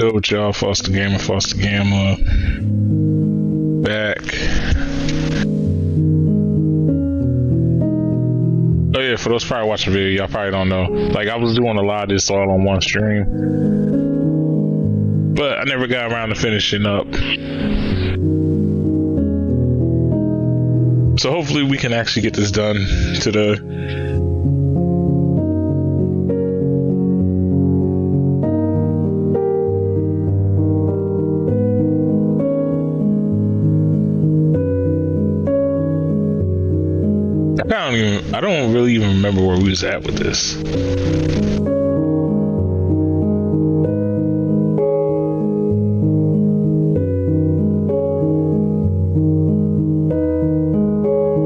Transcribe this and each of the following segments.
good with y'all? Foster Gamma. Back. Oh yeah, for those probably watching the video, y'all probably don't know. Like, I was doing a lot of this all on one stream, but I never got around to finishing up. So hopefully we can actually get this done today. I don't really even remember where we was at with this.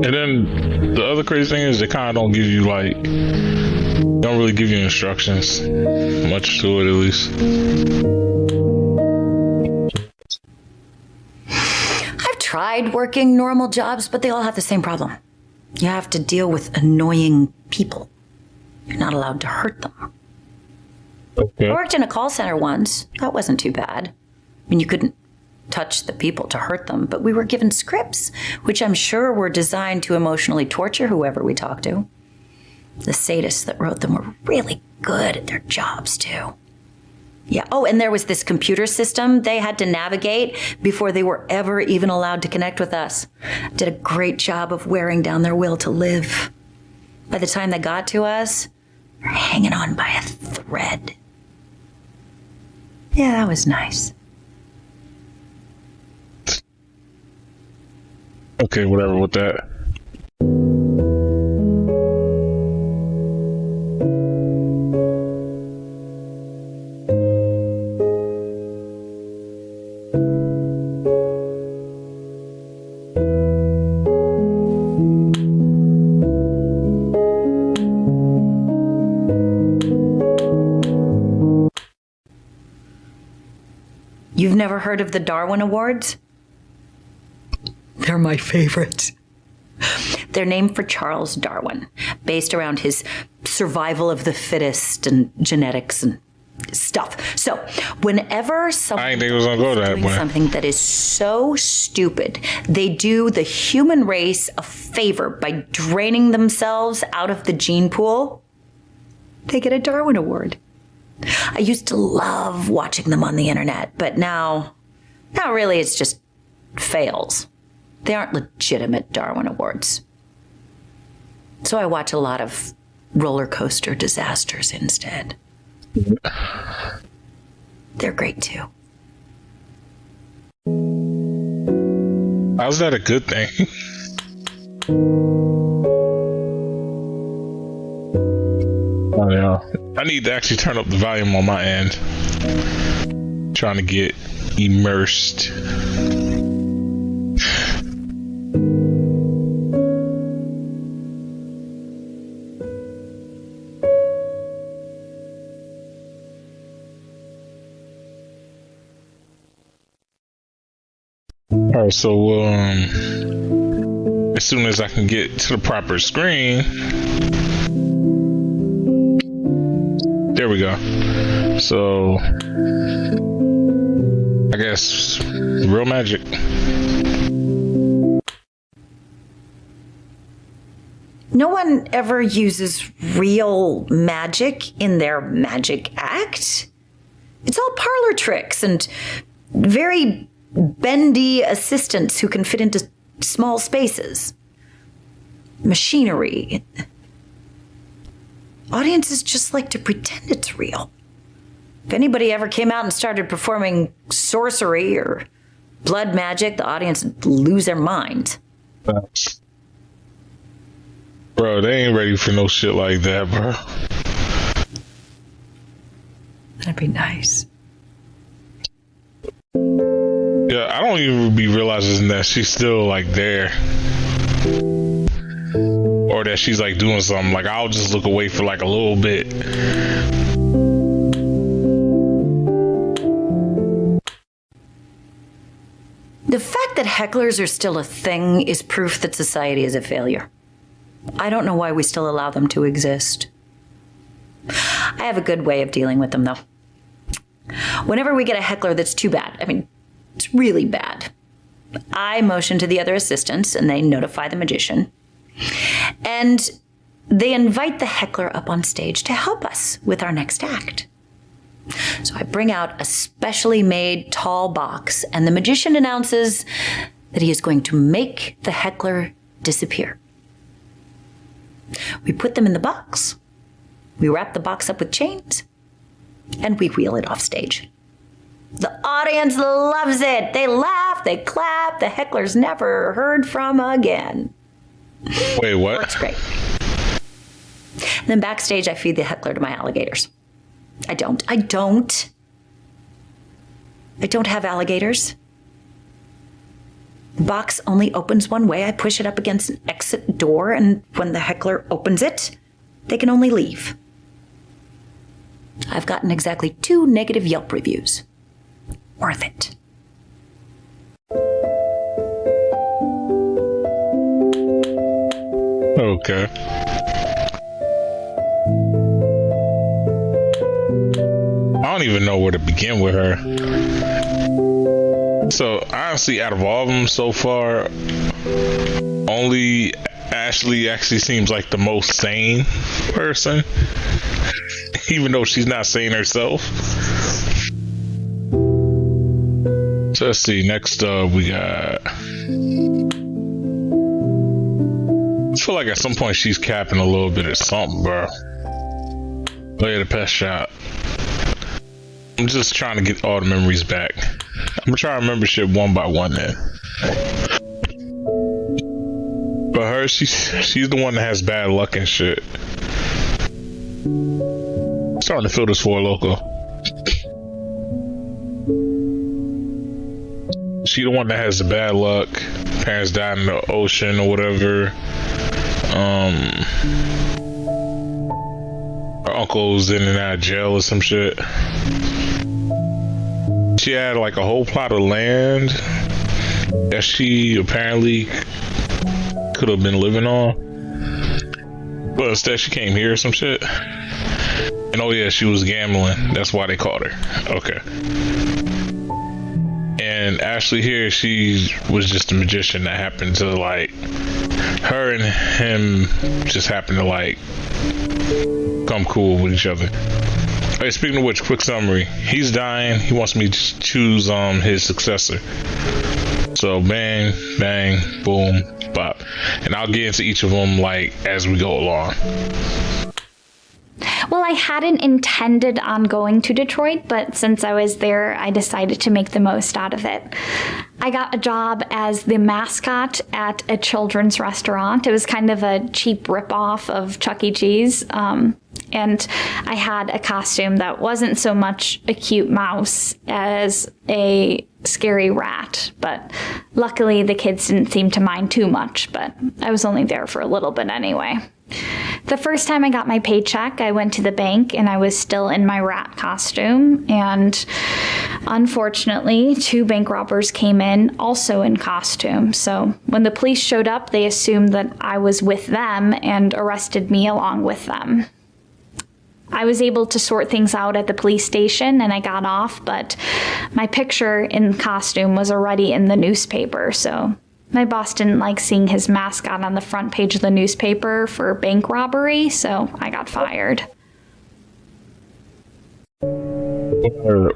And then the other crazy thing is they kind of don't give you don't really give you instructions much to it, at least. I've tried working normal jobs, but they all have the same problem. You have to deal with annoying people. You're not allowed to hurt them. Okay. I worked in a call center once. That wasn't too bad. I mean, you couldn't touch the people to hurt them, but we were given scripts, which I'm sure were designed to emotionally torture whoever we talked to. The sadists that wrote them were really good at their jobs, too. Yeah. Oh, and there was this computer system they had to navigate before they were ever even allowed to connect with us. Did a great job of wearing down their will to live. By the time they got to us, they're hanging on by a thread. Yeah, that was nice. Okay, whatever with that. You've never heard of the Darwin Awards? They're my favorite. They're named for Charles Darwin, based around his survival of the fittest and genetics and stuff. So, whenever someone I didn't think it was gonna go that doing way. something that is so stupid, they do the human race a favor by draining themselves out of the gene pool, they get a Darwin Award. I used to love watching them on the internet, but now really it's just fails. They aren't legitimate Darwin Awards. So I watch a lot of roller coaster disasters instead. They're great too. How's that a good thing? Oh, yeah. I need to actually turn up the volume on my end. Trying to get immersed. Alright, so as soon as I can get to the proper screen. There we go. So I guess real magic. No one ever uses real magic in their magic act. It's all parlor tricks and very bendy assistants who can fit into small spaces. Machinery. Audiences just like to pretend it's real. If anybody ever came out and started performing sorcery or blood magic, the audience would lose their mind. Bro, they ain't ready for no shit like that, bro. That'd be nice. Yeah, I don't even be realizing that she's still like there. Or that she's like doing something. Like, I'll just look away for like a little bit. The fact that hecklers are still a thing is proof that society is a failure. I don't know why we still allow them to exist. I have a good way of dealing with them, though. Whenever we get a heckler that's too bad, I mean, it's really bad, I motion to the other assistants and they notify the magician. And they invite the heckler up on stage to help us with our next act. So I bring out a specially made tall box, and the magician announces that he is going to make the heckler disappear. We put them in the box, we wrap the box up with chains, and we wheel it off stage. The audience loves it. They laugh, they clap, the heckler's never heard from again. Wait, what? Works great. Then backstage, I feed the heckler to my alligators. I don't have alligators. The box only opens one way. I push it up against an exit door, and when the heckler opens it, they can only leave. I've gotten exactly 2 negative Yelp reviews. Worth it. Okay. I don't even know where to begin with her. So honestly, out of all of them so far, only Ashley actually seems like the most sane person, even though she's not sane herself. So let's see. Next up, we got. I feel like at some point she's capping a little bit of something, bro. Play the pet shop. I'm just trying to get all the memories back. I'm gonna try to remember shit one by one then. But her, she's the one that has bad luck and shit. I'm starting to feel this for a local. She the one that has the bad luck. Parents died in the ocean or whatever. Her uncle's in and out of jail or some shit. She had like a whole plot of land that she apparently could have been living on, but instead she came here or some shit. And oh yeah, she was gambling. That's why they caught her. Okay. And Ashley here, she was just a magician that happened to like, her and him just happened to like come cool with each other. Hey, speaking of which, quick summary. He's dying. He wants me to choose his successor. So bang, bang, boom, bop. And I'll get into each of them like as we go along. Well, I hadn't intended on going to Detroit, but since I was there, I decided to make the most out of it. I got a job as the mascot at a children's restaurant. It was kind of a cheap ripoff of Chuck E. Cheese. And I had a costume that wasn't so much a cute mouse as a scary rat. But luckily, the kids didn't seem to mind too much, but I was only there for a little bit anyway. The first time I got my paycheck, I went to the bank and I was still in my rat costume. And unfortunately, 2 bank robbers came in also in costume. So when the police showed up, they assumed that I was with them and arrested me along with them. I was able to sort things out at the police station and I got off, but my picture in costume was already in the newspaper, so my boss didn't like seeing his mascot on the front page of the newspaper for bank robbery, so I got fired.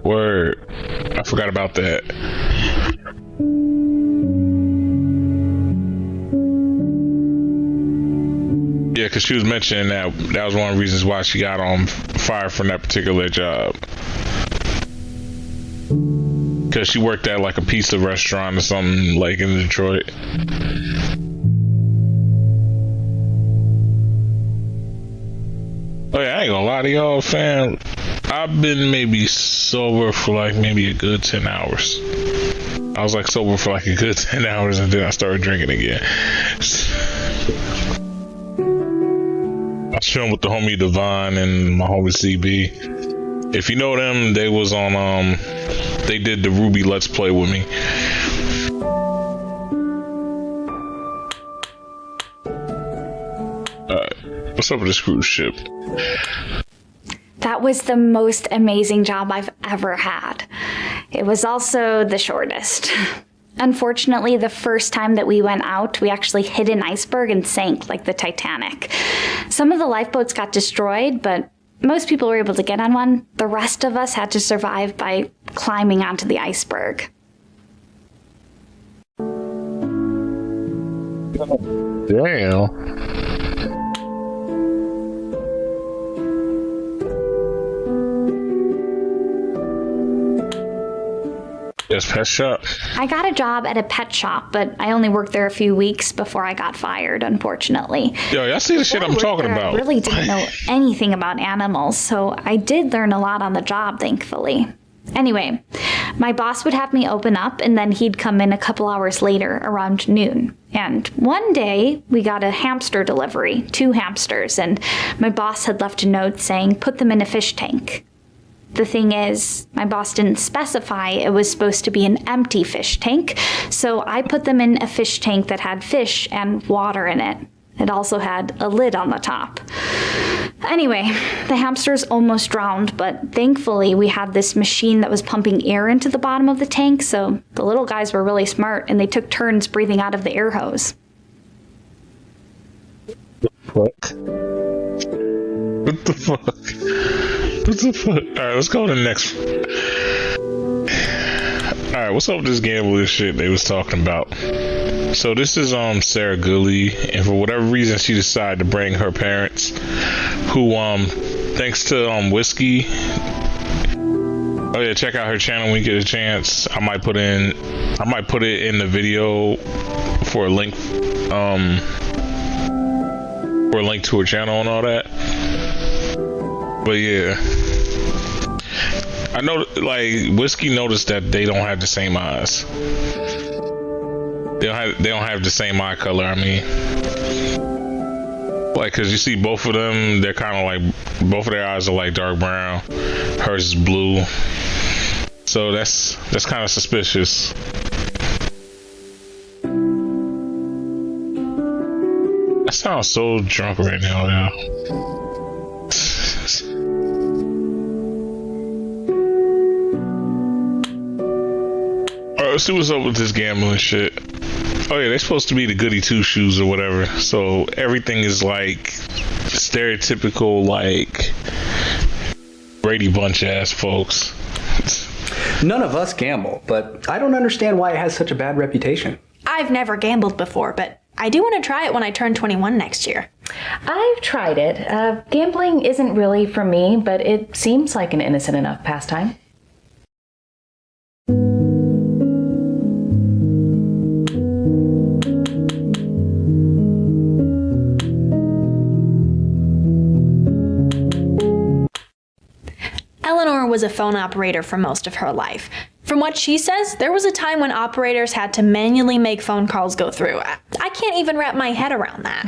Word. I forgot about that. Yeah, because she was mentioning that was one of the reasons why she got on fire from that particular job. Because she worked at like a pizza restaurant or something like in Detroit. Oh yeah, I ain't gonna lie to y'all, fam. I've been maybe sober for like maybe a good 10 hours. I was like sober for like a good 10 hours and then I started drinking again. I was chilling with the homie Devon and my homie CB. If you know them, they was on they did the Ruby Let's Play with me. Alright, what's up with this cruise ship? That That was the most amazing job I've ever had. It was also the shortest. Unfortunately, the first time that we went out, we actually hit an iceberg and sank like the Titanic. Some of the lifeboats got destroyed, but most people were able to get on one. The rest of us had to survive by climbing onto the iceberg. Damn. Yes, pet shop. I got a job at a pet shop, but I only worked there a few weeks before I got fired, unfortunately. Yo, y'all see the shit I'm talking about. I really didn't know anything about animals, so I did learn a lot on the job, thankfully. Anyway, my boss would have me open up, and then he'd come in a couple hours later around noon. And one day, we got a hamster delivery, 2 hamsters, and my boss had left a note saying, put them in a fish tank. The thing is, my boss didn't specify it was supposed to be an empty fish tank, so I put them in a fish tank that had fish and water in it. It also had a lid on the top. Anyway, the hamsters almost drowned, but thankfully we had this machine that was pumping air into the bottom of the tank, so the little guys were really smart and they took turns breathing out of the air hose. What? What the fuck? What the fuck? Alright, let's go to the next. Alright, what's up with this gambling shit they was talking about? So this is Sarah Gooley, and for whatever reason she decided to bring her parents, who thanks to Whiskey. Oh yeah, check out her channel when you get a chance. I might put it in the video for a link to her channel and all that. But yeah, I know, like, Whiskey noticed that they don't have the same eyes. They don't have the same eye color. I mean, like, cause you see both of them, they're kind of like, both of their eyes are like dark brown. Hers is blue. So that's kind of suspicious. I sound so drunk right now, yeah. Alright, let's see what's up with this gambling shit. Oh yeah, they're supposed to be the goody two shoes or whatever. So everything is like stereotypical, like Brady Bunch ass folks. None of us gamble, but I don't understand why it has such a bad reputation. I've never gambled before, but I do want to try it when I turn 21 next year. I've tried it. Gambling isn't really for me, but it seems like an innocent enough pastime. Eleanor was a phone operator for most of her life. From what she says, there was a time when operators had to manually make phone calls go through. I can't even wrap my head around that.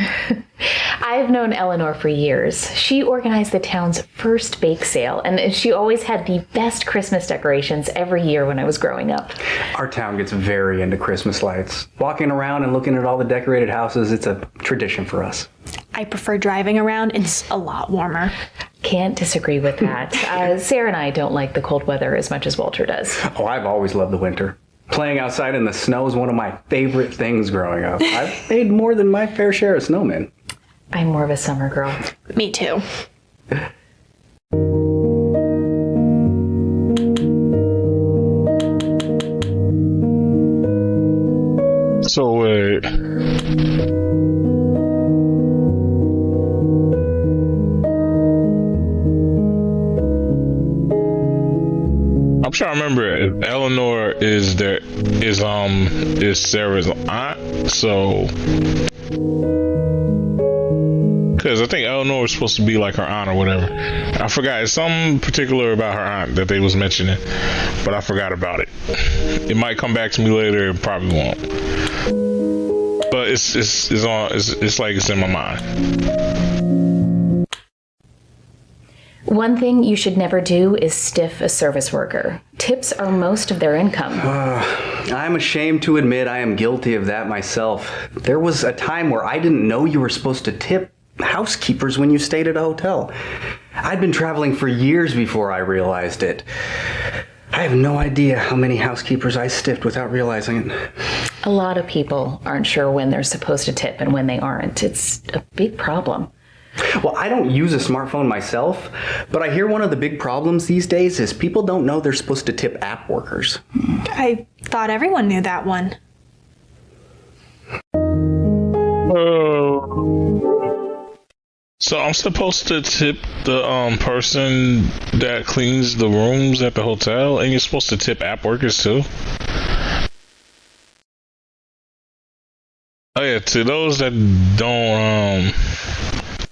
I've known Eleanor for years. She organized the town's first bake sale, and she always had the best Christmas decorations every year when I was growing up. Our town gets very into Christmas lights. Walking around and looking at all the decorated houses, it's a tradition for us. I prefer driving around. It's a lot warmer. Can't disagree with that. Sarah and I don't like the cold weather as much as Walter does. Oh, I've always loved the winter. Playing outside in the snow is one of my favorite things growing up. I've made more than my fair share of snowmen. I'm more of a summer girl. Me too. So wait. I'm trying to remember if Eleanor is Sarah's aunt, so because I think Eleanor was supposed to be like her aunt or whatever. I forgot. It's something particular about her aunt that they was mentioning, but I forgot about it. It might come back to me later. It probably won't. But it's like it's in my mind. One thing you should never do is stiff a service worker. Tips are most of their income. I'm ashamed to admit I am guilty of that myself. There was a time where I didn't know you were supposed to tip housekeepers when you stayed at a hotel. I'd been traveling for years before I realized it. I have no idea how many housekeepers I stiffed without realizing it. A lot of people aren't sure when they're supposed to tip and when they aren't. It's a big problem. Well, I don't use a smartphone myself, but I hear one of the big problems these days is people don't know they're supposed to tip app workers. I thought everyone knew that one. So I'm supposed to tip the person that cleans the rooms at the hotel, and you're supposed to tip app workers too? Oh yeah, to those that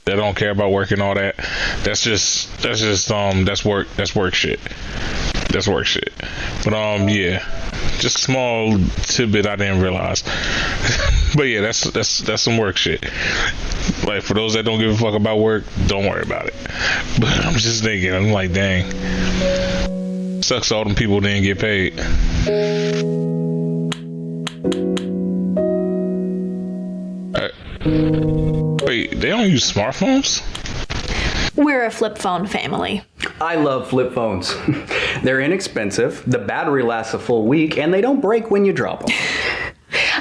don't care about work and all that, that's work shit. That's work shit. But yeah, just a small tidbit I didn't realize. But yeah, that's some work shit. Like, for those that don't give a fuck about work, don't worry about it. But I'm just thinking, I'm like, dang, sucks all them people didn't get paid. Wait, they don't use smartphones? We're a flip phone family. I love flip phones. They're inexpensive, the battery lasts a full week, and they don't break when you drop them.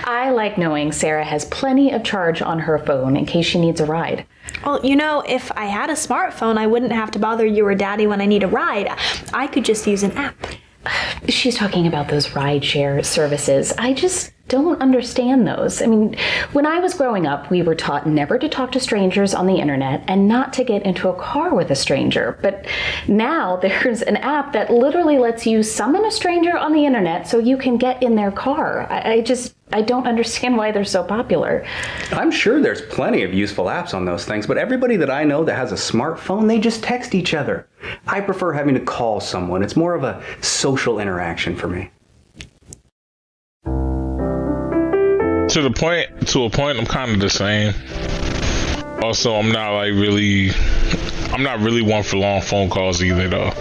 I like knowing Sarah has plenty of charge on her phone in case she needs a ride. Well, if I had a smartphone, I wouldn't have to bother you or Daddy when I need a ride. I could just use an app. She's talking about those rideshare services. I just don't understand those. I mean, when I was growing up, we were taught never to talk to strangers on the internet and not to get into a car with a stranger. But now there's an app that literally lets you summon a stranger on the internet so you can get in their car. I don't understand why they're so popular. I'm sure there's plenty of useful apps on those things, but everybody that I know that has a smartphone, they just text each other. I prefer having to call someone. It's more of a social interaction for me. To a point, I'm kind of the same. Also, I'm not really one for long phone calls either, though.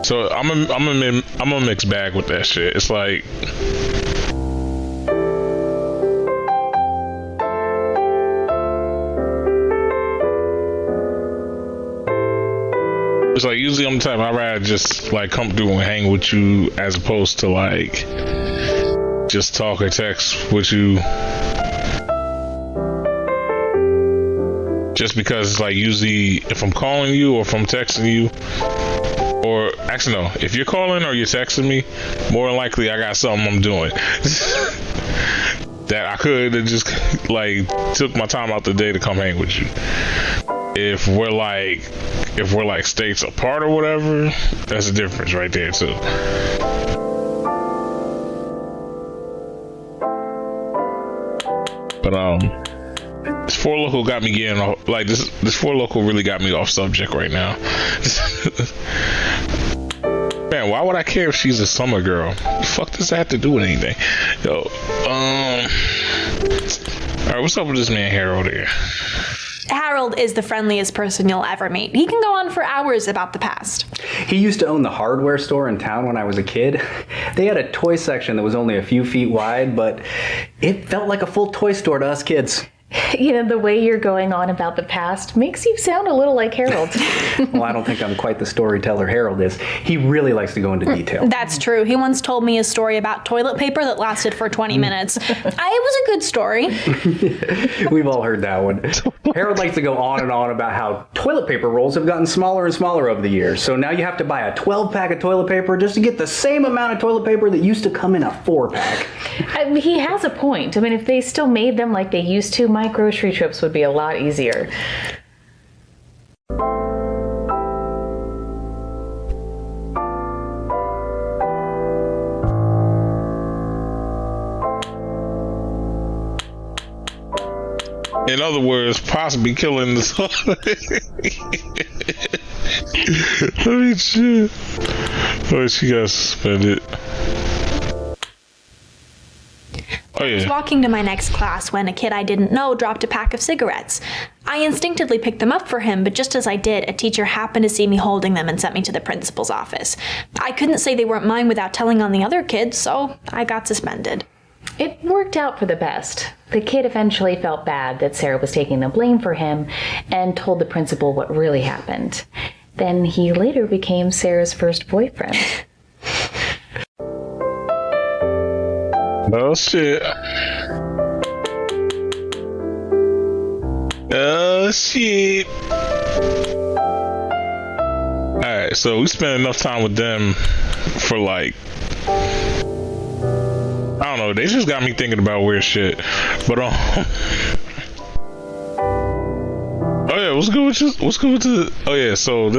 So I'm a mixed bag with that shit. It's like, usually I'm the type, I'd rather just like come through and hang with you as opposed to like just talk or text with you. Just because it's like, usually if I'm calling you or if I'm texting you, or actually no, if you're calling or you're texting me, more than likely I got something I'm doing. That I could have just like took my time out the day to come hang with you. If we're like states apart or whatever, that's a difference right there too. But this Four Local got me getting off, like this Four Local really got me off subject right now. Man, why would I care if she's a summer girl? The fuck does that have to do with anything? Yo, alright, what's up with this man Harold here? Harold is the friendliest person you'll ever meet. He can go on for hours about the past. He used to own the hardware store in town when I was a kid. They had a toy section that was only a few feet wide, but it felt like a full toy store to us kids. You know, the way you're going on about the past makes you sound a little like Harold. Well, I don't think I'm quite the storyteller Harold is. He really likes to go into detail. That's true. He once told me a story about toilet paper that lasted for 20 minutes. It was a good story. We've all heard that one. Harold likes to go on and on about how toilet paper rolls have gotten smaller and smaller over the years. So now you have to buy a 12-pack of toilet paper just to get the same amount of toilet paper that used to come in a 4-pack. He has a point. I mean, if they still made them like they used to, my grocery trips would be a lot easier. In other words, possibly killing the son. I mean, shit. Oh, she got suspended. Oh, yeah. I was walking to my next class when a kid I didn't know dropped a pack of cigarettes. I instinctively picked them up for him, but just as I did, a teacher happened to see me holding them and sent me to the principal's office. I couldn't say they weren't mine without telling on the other kids, so I got suspended. It worked out for the best. The kid eventually felt bad that Sarah was taking the blame for him and told the principal what really happened. Then he later became Sarah's first boyfriend. Oh, shit. Oh, shit. Alright, so we spent enough time with them for like, I don't know, they just got me thinking about weird shit. But oh yeah, what's good with you? What's good with the? Oh yeah, so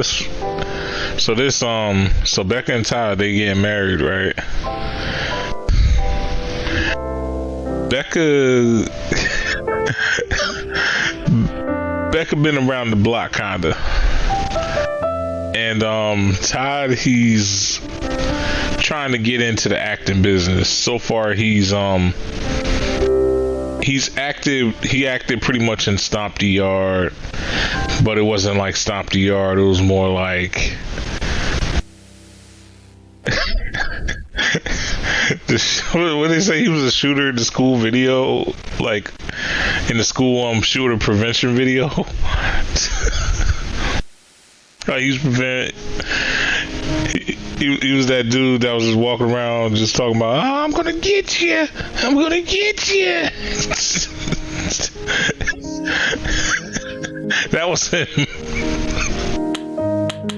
Becca and Todd, they getting married, right? Becca been around the block kinda, and Todd, he's trying to get into the acting business. So far, he acted pretty much in Stomp the Yard, but it wasn't like Stomp the Yard. It was more like what they say, he was a shooter in the school video, like in the school shooter prevention video. He was that dude that was just walking around just talking about, oh, I'm gonna get you, I'm gonna get you. That was him.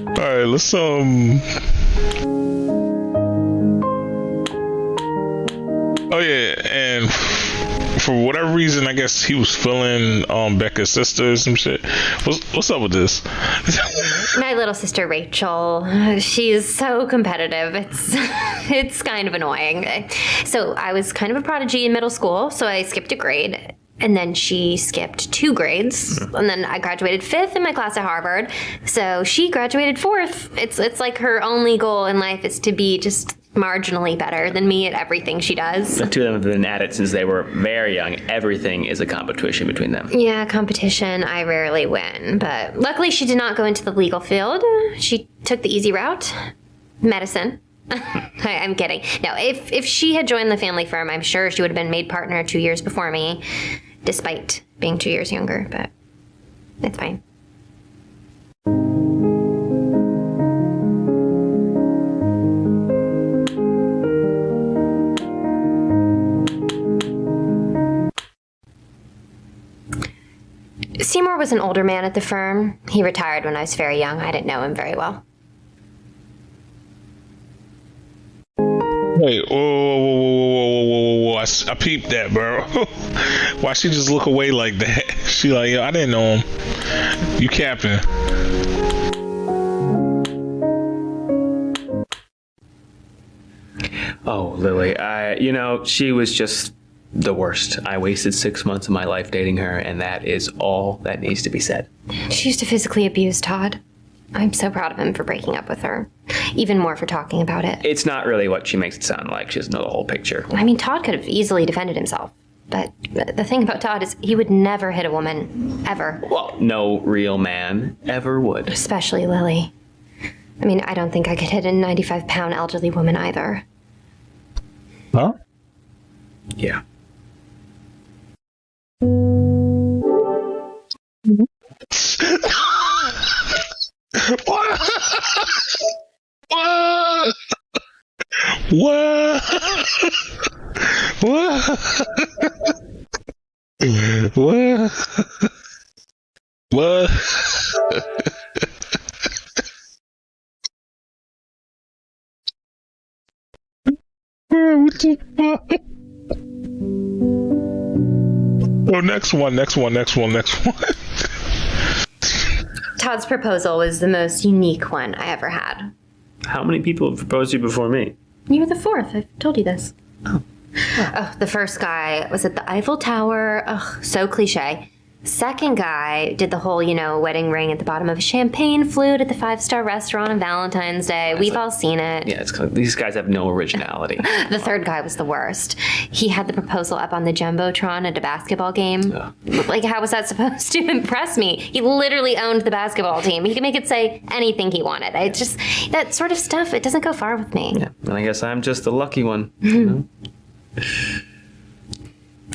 All right, let's oh yeah, and for whatever reason, I guess he was feeling Becca's sister or some shit. What's up with this? My little sister Rachel, she's so competitive. It's kind of annoying. So I was kind of a prodigy in middle school, so I skipped a grade. And then she skipped 2 grades. And then I graduated 5th in my class at Harvard. So she graduated 4th. It's like her only goal in life is to be just marginally better than me at everything she does. The two of them have been at it since they were very young. Everything is a competition between them. Yeah, competition. I rarely win. But luckily she did not go into the legal field. She took the easy route. Medicine. I'm kidding. No, if she had joined the family firm, I'm sure she would have been made partner 2 years before me, despite being 2 years younger, but it's fine. Seymour was an older man at the firm. He retired when I was very young. I didn't know him very well. Wait, whoa. I peeped that, bro. Why she just look away like that? She like, yo, I didn't know him. You capping. Oh, Lily, she was just the worst. I wasted 6 months of my life dating her, and that is all that needs to be said. She used to physically abuse Todd. I'm so proud of him for breaking up with her. Even more for talking about it. It's not really what she makes it sound like. She doesn't know the whole picture. I mean, Todd could have easily defended himself. But the thing about Todd is he would never hit a woman. Ever. Well, no real man ever would. Especially Lily. I mean, I don't think I could hit a 95-pound elderly woman either. Huh? Yeah. What? What? What? What? What? What the fuck? Oh, next one. Todd's proposal was the most unique one I ever had. How many people have proposed to you before me? You were the 4th. I've told you this. Oh, the first guy was at the Eiffel Tower. Ugh, so cliche. Second guy did the whole, wedding ring at the bottom of a champagne flute at the 5-star restaurant on Valentine's Day. We've all seen it. Yeah, these guys have no originality. The third guy was the worst. He had the proposal up on the Jumbotron at a basketball game. Like, how was that supposed to impress me? He literally owned the basketball team. He could make it say anything he wanted. It just, that sort of stuff, it doesn't go far with me. Yeah, and I guess I'm just the lucky one.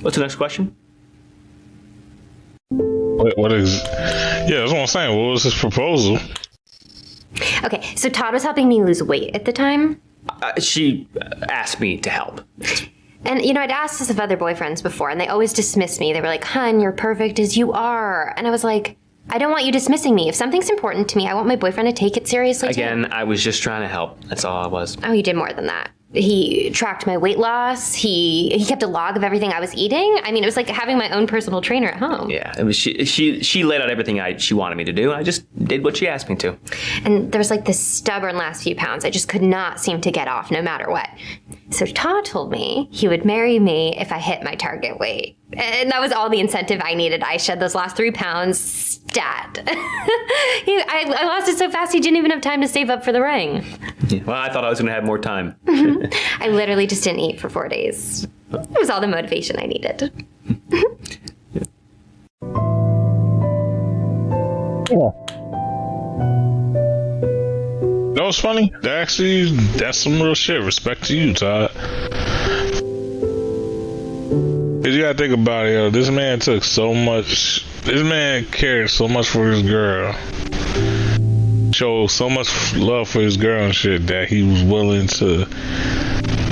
What's the next question? What is? Yeah, that's what I'm saying. What was his proposal? Okay, so Todd was helping me lose weight at the time. She asked me to help. And, I'd asked this of other boyfriends before, and they always dismissed me. They were like, "Hun, you're perfect as you are." And I was like, I don't want you dismissing me. If something's important to me, I want my boyfriend to take it seriously, Again, I was just trying to help. That's all I was. Oh, you did more than that. He tracked my weight loss. He kept a log of everything I was eating. I mean, it was like having my own personal trainer at home. Yeah, it was she laid out everything she wanted me to do. I just did what she asked me to. And there was like this stubborn last few pounds I just could not seem to get off no matter what. So Todd told me he would marry me if I hit my target weight. And that was all the incentive I needed. I shed those last 3 pounds stat. I lost it so fast he didn't even have time to save up for the ring. Yeah. Well, I thought I was going to have more time. I literally just didn't eat for 4 days. It was all the motivation I needed. You know what's funny? That's some real shit. Respect to you, Todd. Cause you gotta think about it, yo. This man took so much. This man cared so much for his girl. Showed so much love for his girl and shit that he was willing to.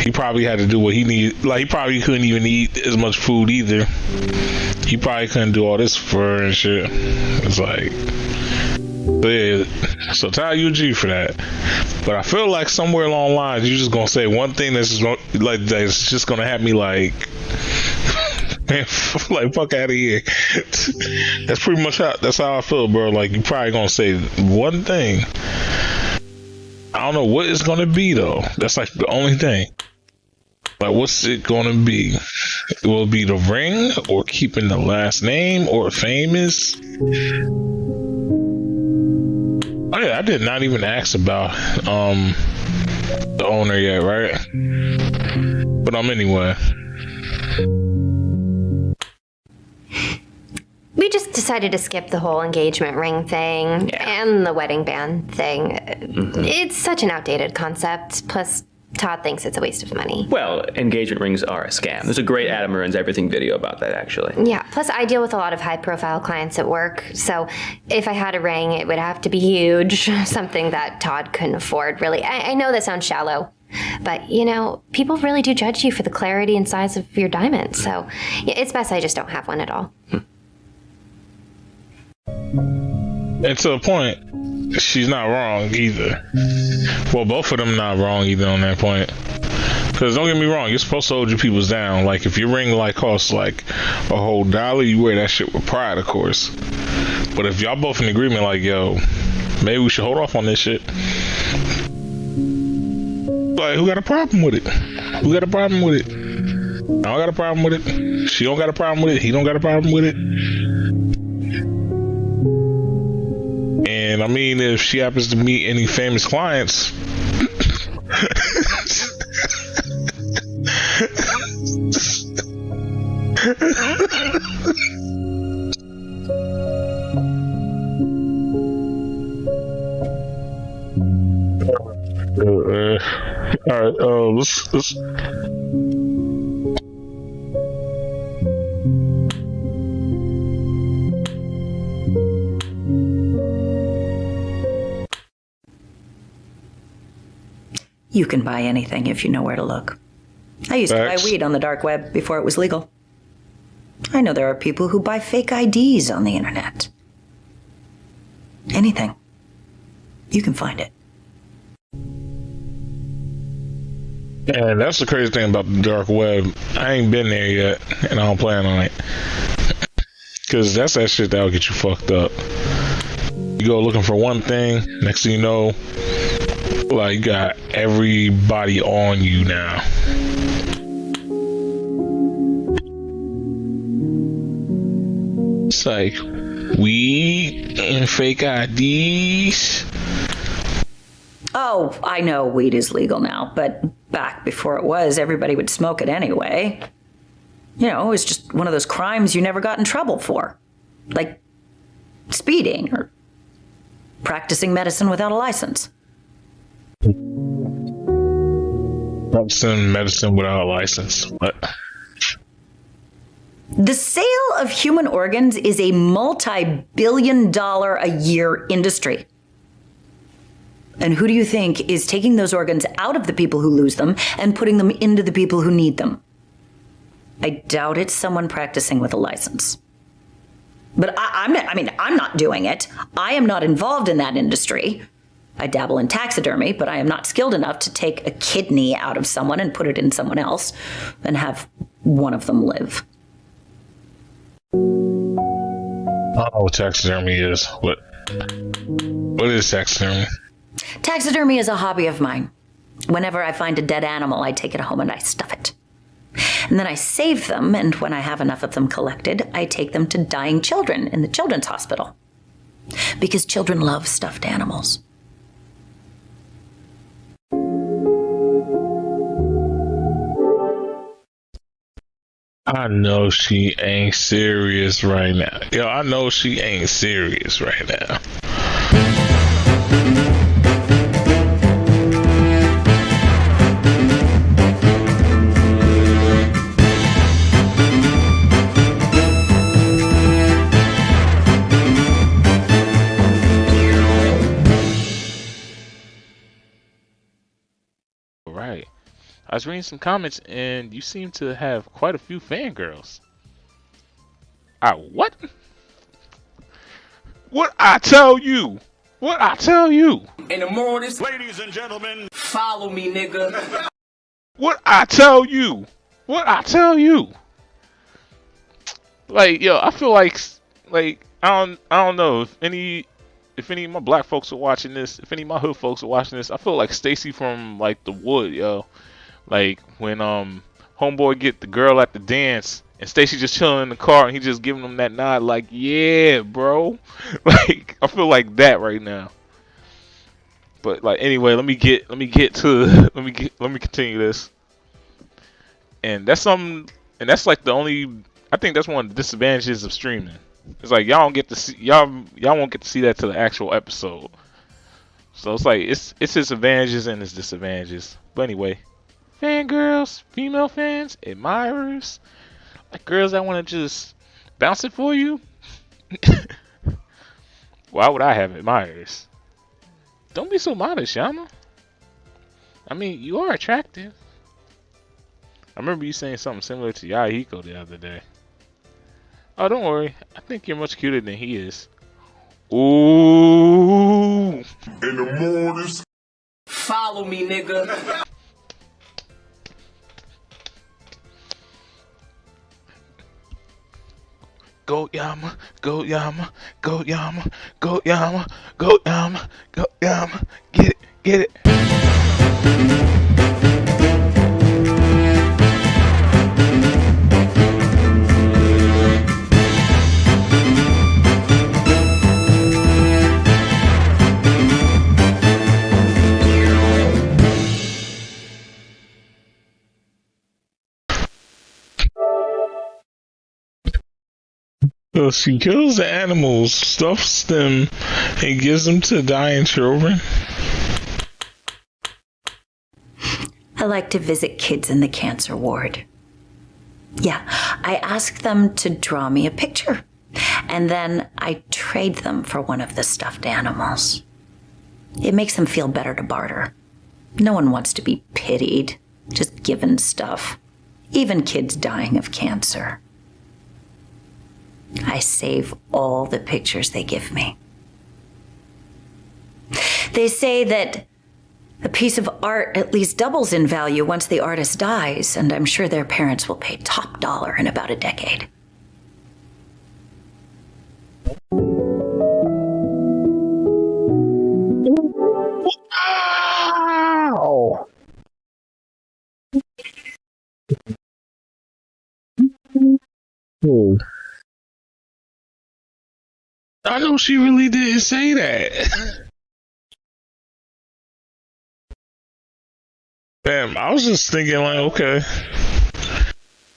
He probably had to do what he needed. Like, he probably couldn't even eat as much food either. He probably couldn't do all this for her and shit. It's like, yeah. So Todd, you a G for that. But I feel like somewhere along the lines, you're just gonna say one thing that's just gonna have me like, man, like, fuck out of here. That's pretty much how I feel, bro. Like, you probably gonna say one thing. I don't know what it's gonna be though. That's like the only thing. Like, what's it gonna be? Will it be the ring, or keeping the last name, or famous? Oh yeah, I did not even ask about the owner yet, right? But anyway. We just decided to skip the whole engagement ring thing and the wedding band thing. It's such an outdated concept. Plus, Todd thinks it's a waste of money. Well, engagement rings are a scam. There's a great Adam Ruins Everything video about that, actually. Yeah, plus I deal with a lot of high-profile clients at work, so if I had a ring, it would have to be huge, something that Todd couldn't afford, really. I know that sounds shallow, but, people really do judge you for the clarity and size of your diamond, so it's best I just don't have one at all. And to a point, she's not wrong either. Well, both of them not wrong either on that point. Because don't get me wrong, you're supposed to hold your peoples down. Like, if your ring like costs like a whole $1, you wear that shit with pride, of course. But if y'all both in agreement, like, yo, maybe we should hold off on this shit. Like, who got a problem with it? Who got a problem with it? I don't got a problem with it. She don't got a problem with it. He don't got a problem with it. And I mean, if she happens to meet any famous clients, all right, let's You can buy anything if you know where to look. I used to buy weed on the dark web before it was legal. I know there are people who buy fake IDs on the internet. Anything. You can find it. And that's the crazy thing about the dark web. I ain't been there yet, and I don't plan on it. Because that's that shit that'll get you fucked up. You go looking for one thing, next thing you know, like, you got everybody on you now. It's like weed and fake IDs. Oh, I know weed is legal now, but back before it was, everybody would smoke it anyway. It was just one of those crimes you never got in trouble for. Like speeding or practicing medicine without a license. Practicing medicine without a license. What? The sale of human organs is a multi-billion-dollar a year industry. And who do you think is taking those organs out of the people who lose them and putting them into the people who need them? I doubt it's someone practicing with a license. But I'm not doing it. I am not involved in that industry. I dabble in taxidermy, but I am not skilled enough to take a kidney out of someone and put it in someone else and have one of them live. I don't know what taxidermy is. What is taxidermy? Taxidermy is a hobby of mine. Whenever I find a dead animal, I take it home and I stuff it. And then I save them, and when I have enough of them collected, I take them to dying children in the children's hospital. Because children love stuffed animals. I know she ain't serious right now. Yo, I know she ain't serious right now. Right. I was reading some comments and you seem to have quite a few fangirls. What? What I tell you? What I tell you? In the morning, ladies and gentlemen, follow me, nigga. What I tell you? What I tell you? Like, yo, I feel like I don't know if any of my black folks are watching this, if any of my hood folks are watching this, I feel like Stacy from like The Wood, yo. Like when homeboy get the girl at the dance and Stacy just chilling in the car and he just giving him that nod like, yeah, bro. Like I feel like that right now. But like anyway, let me continue this. And that's like the only, I think that's one of the disadvantages of streaming. It's like y'all won't get to see that to the actual episode. So it's like it's its advantages and its disadvantages. But anyway, fangirls, female fans, admirers, like girls that want to just bounce it for you. Why would I have admirers? Don't be so modest, Yama. I mean, you are attractive. I remember you saying something similar to Yahiko the other day. Oh, don't worry. I think you're much cuter than he is. Ooh. In the morning, follow me, nigga. Go Yama, go Yama, go Yama, go Yama, go Yama, go Yama. Get it, get it. So she kills the animals, stuffs them, and gives them to dying children. I like to visit kids in the cancer ward. Yeah, I ask them to draw me a picture, and then I trade them for one of the stuffed animals. It makes them feel better to barter. No one wants to be pitied, just given stuff. Even kids dying of cancer. I save all the pictures they give me. They say that a piece of art at least doubles in value once the artist dies, and I'm sure their parents will pay top dollar in about a decade. Wow! Oh. I know she really didn't say that. Damn, I was just thinking like, okay.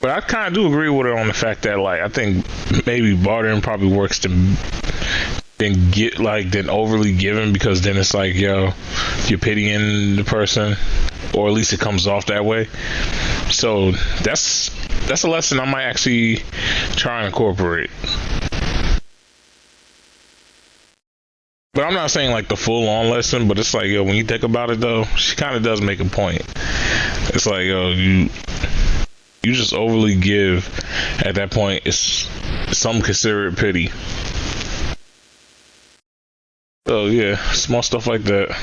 But I kind of do agree with her on the fact that like, I think maybe bartering probably works than overly giving, because then it's like, yo, you're pitying the person, or at least it comes off that way. So that's that's a lesson I might actually try and incorporate. But I'm not saying like the full on lesson, but it's like, yo, when you think about it though, she kind of does make a point. It's like, yo, you just overly give at that point. It's some consider it pity. So yeah, small stuff like that.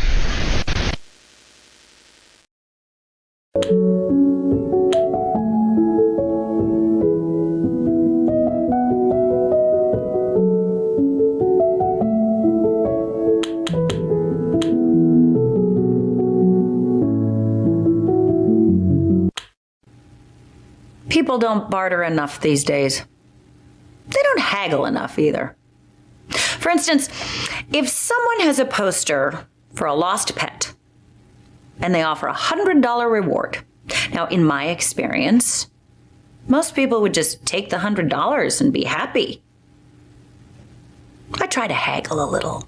People don't barter enough these days. They don't haggle enough either. For instance, if someone has a poster for a lost pet and they offer a $100 reward, now in my experience, most people would just take the $100 and be happy. I try to haggle a little.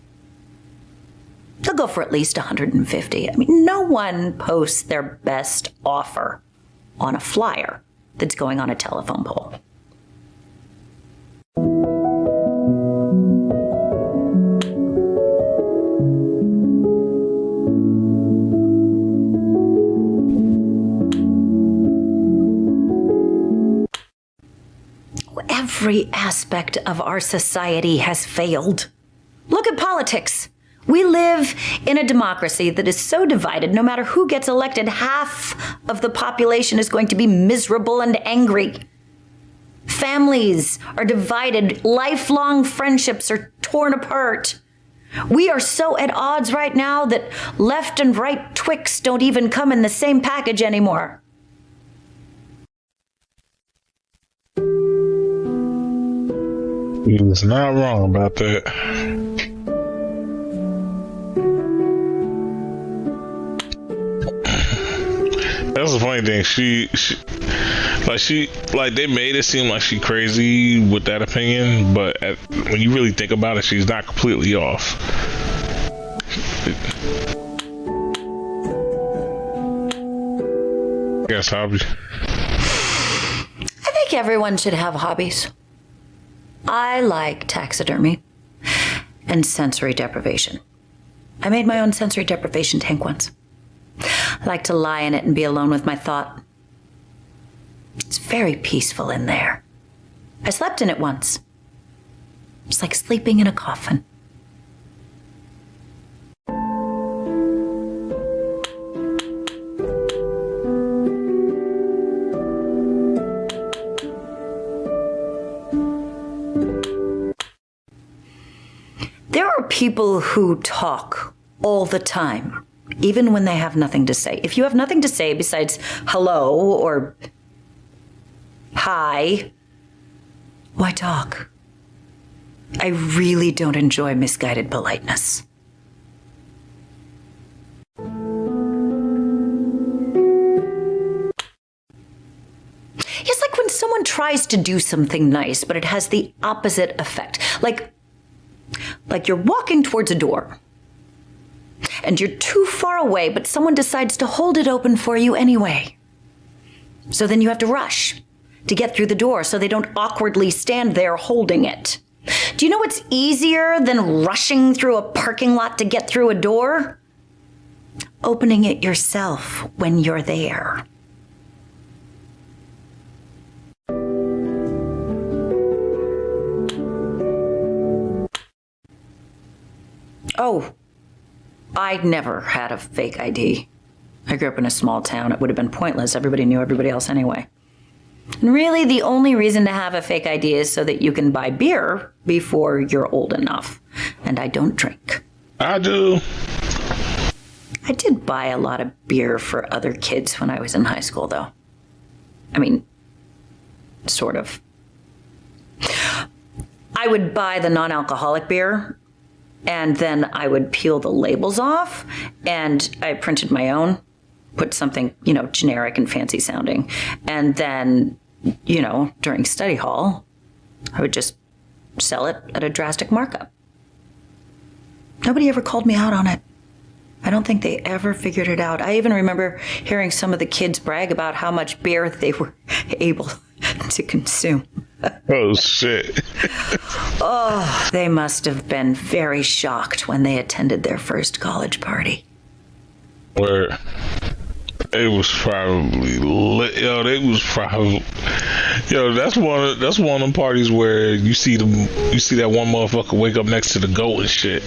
They'll go for at least $150. I mean, no one posts their best offer on a flyer that's going on a telephone pole. Every aspect of our society has failed. Look at politics. We live in a democracy that is so divided, no matter who gets elected, half of the population is going to be miserable and angry. Families are divided. Lifelong friendships are torn apart. We are so at odds right now that left and right Twix don't even come in the same package anymore. He was not wrong about that. That's the funny thing. She they made it seem like she crazy with that opinion, but when you really think about it, she's not completely off. Guess hobby. I think everyone should have hobbies. I like taxidermy and sensory deprivation. I made my own sensory deprivation tank once. I like to lie in it and be alone with my thought. It's very peaceful in there. I slept in it once. It's like sleeping in a coffin. There are people who talk all the time, even when they have nothing to say. If you have nothing to say besides hello or hi, why talk? I really don't enjoy misguided politeness. It's like when someone tries to do something nice, but it has the opposite effect. Like you're walking towards a door, and you're too far away, but someone decides to hold it open for you anyway. So then you have to rush to get through the door so they don't awkwardly stand there holding it. Do you know what's easier than rushing through a parking lot to get through a door? Opening it yourself when you're there. Oh, I never had a fake ID. I grew up in a small town. It would have been pointless. Everybody knew everybody else anyway. And really, the only reason to have a fake ID is so that you can buy beer before you're old enough. And I don't drink. I do. I did buy a lot of beer for other kids when I was in high school, though. I mean, sort of. I would buy the non-alcoholic beer, and then I would peel the labels off, and I printed my own, put something, generic and fancy sounding. And then, during study hall, I would just sell it at a drastic markup. Nobody ever called me out on it. I don't think they ever figured it out. I even remember hearing some of the kids brag about how much beer they were able to consume. Oh, shit. They must have been very shocked when they attended their first college party. Where it was probably lit. Yo, they was probably. Yo, that's one of them parties where you see that one motherfucker wake up next to the goat and shit.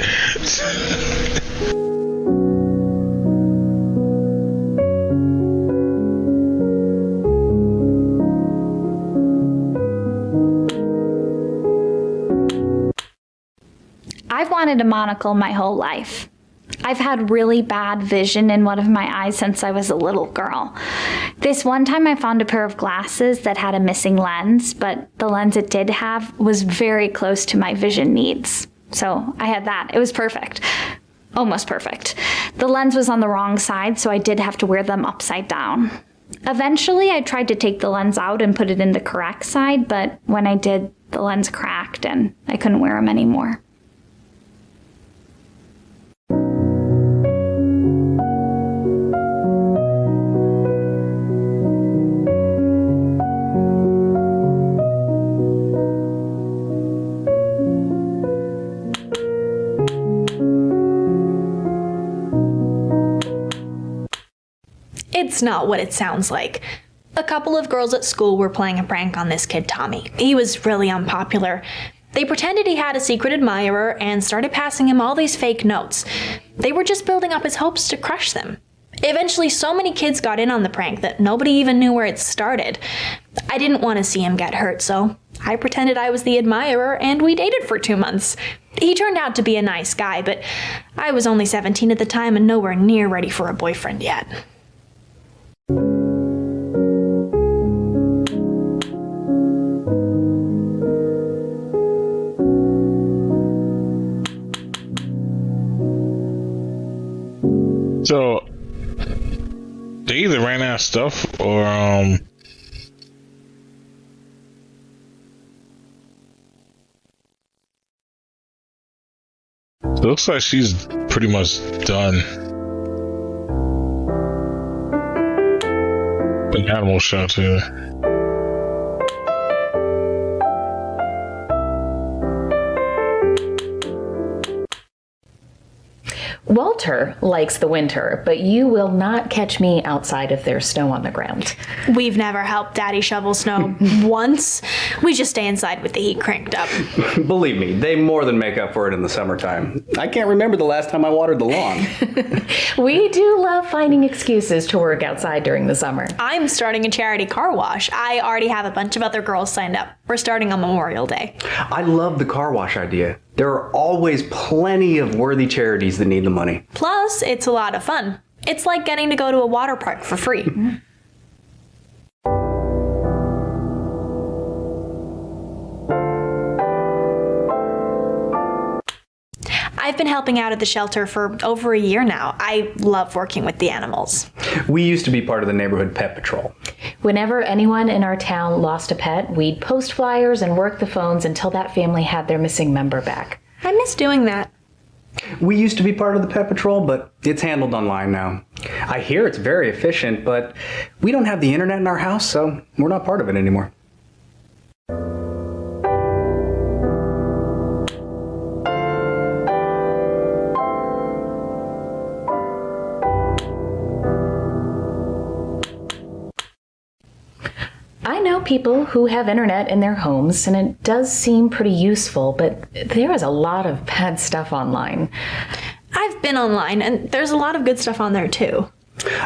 I've wanted a monocle my whole life. I've had really bad vision in one of my eyes since I was a little girl. This one time I found a pair of glasses that had a missing lens, but the lens it did have was very close to my vision needs. So I had that. It was perfect. Almost perfect. The lens was on the wrong side, so I did have to wear them upside down. Eventually, I tried to take the lens out and put it in the correct side, but when I did, the lens cracked and I couldn't wear them anymore. It's not what it sounds like. A couple of girls at school were playing a prank on this kid, Tommy. He was really unpopular. They pretended he had a secret admirer and started passing him all these fake notes. They were just building up his hopes to crush them. Eventually, so many kids got in on the prank that nobody even knew where it started. I didn't want to see him get hurt, so I pretended I was the admirer and we dated for 2 months. He turned out to be a nice guy, but I was only 17 at the time and nowhere near ready for a boyfriend yet. So they either ran out of stuff or it looks like she's pretty much done. An animal shelter. Walter likes the winter, but you will not catch me outside if there's snow on the ground. We've never helped Daddy shovel snow once. We just stay inside with the heat cranked up. Believe me, they more than make up for it in the summertime. I can't remember the last time I watered the lawn. We do love finding excuses to work outside during the summer. I'm starting a charity car wash. I already have a bunch of other girls signed up. We're starting on Memorial Day. I love the car wash idea. There are always plenty of worthy charities that need the money. Plus, it's a lot of fun. It's like getting to go to a water park for free. I've been helping out at the shelter for over a year now. I love working with the animals. We used to be part of the neighborhood pet patrol. Whenever anyone in our town lost a pet, we'd post flyers and work the phones until that family had their missing member back. I miss doing that. We used to be part of the pet patrol, but it's handled online now. I hear it's very efficient, but we don't have the internet in our house, so we're not part of it anymore. I know people who have internet in their homes, and it does seem pretty useful, but there is a lot of bad stuff online. I've been online, and there's a lot of good stuff on there, too.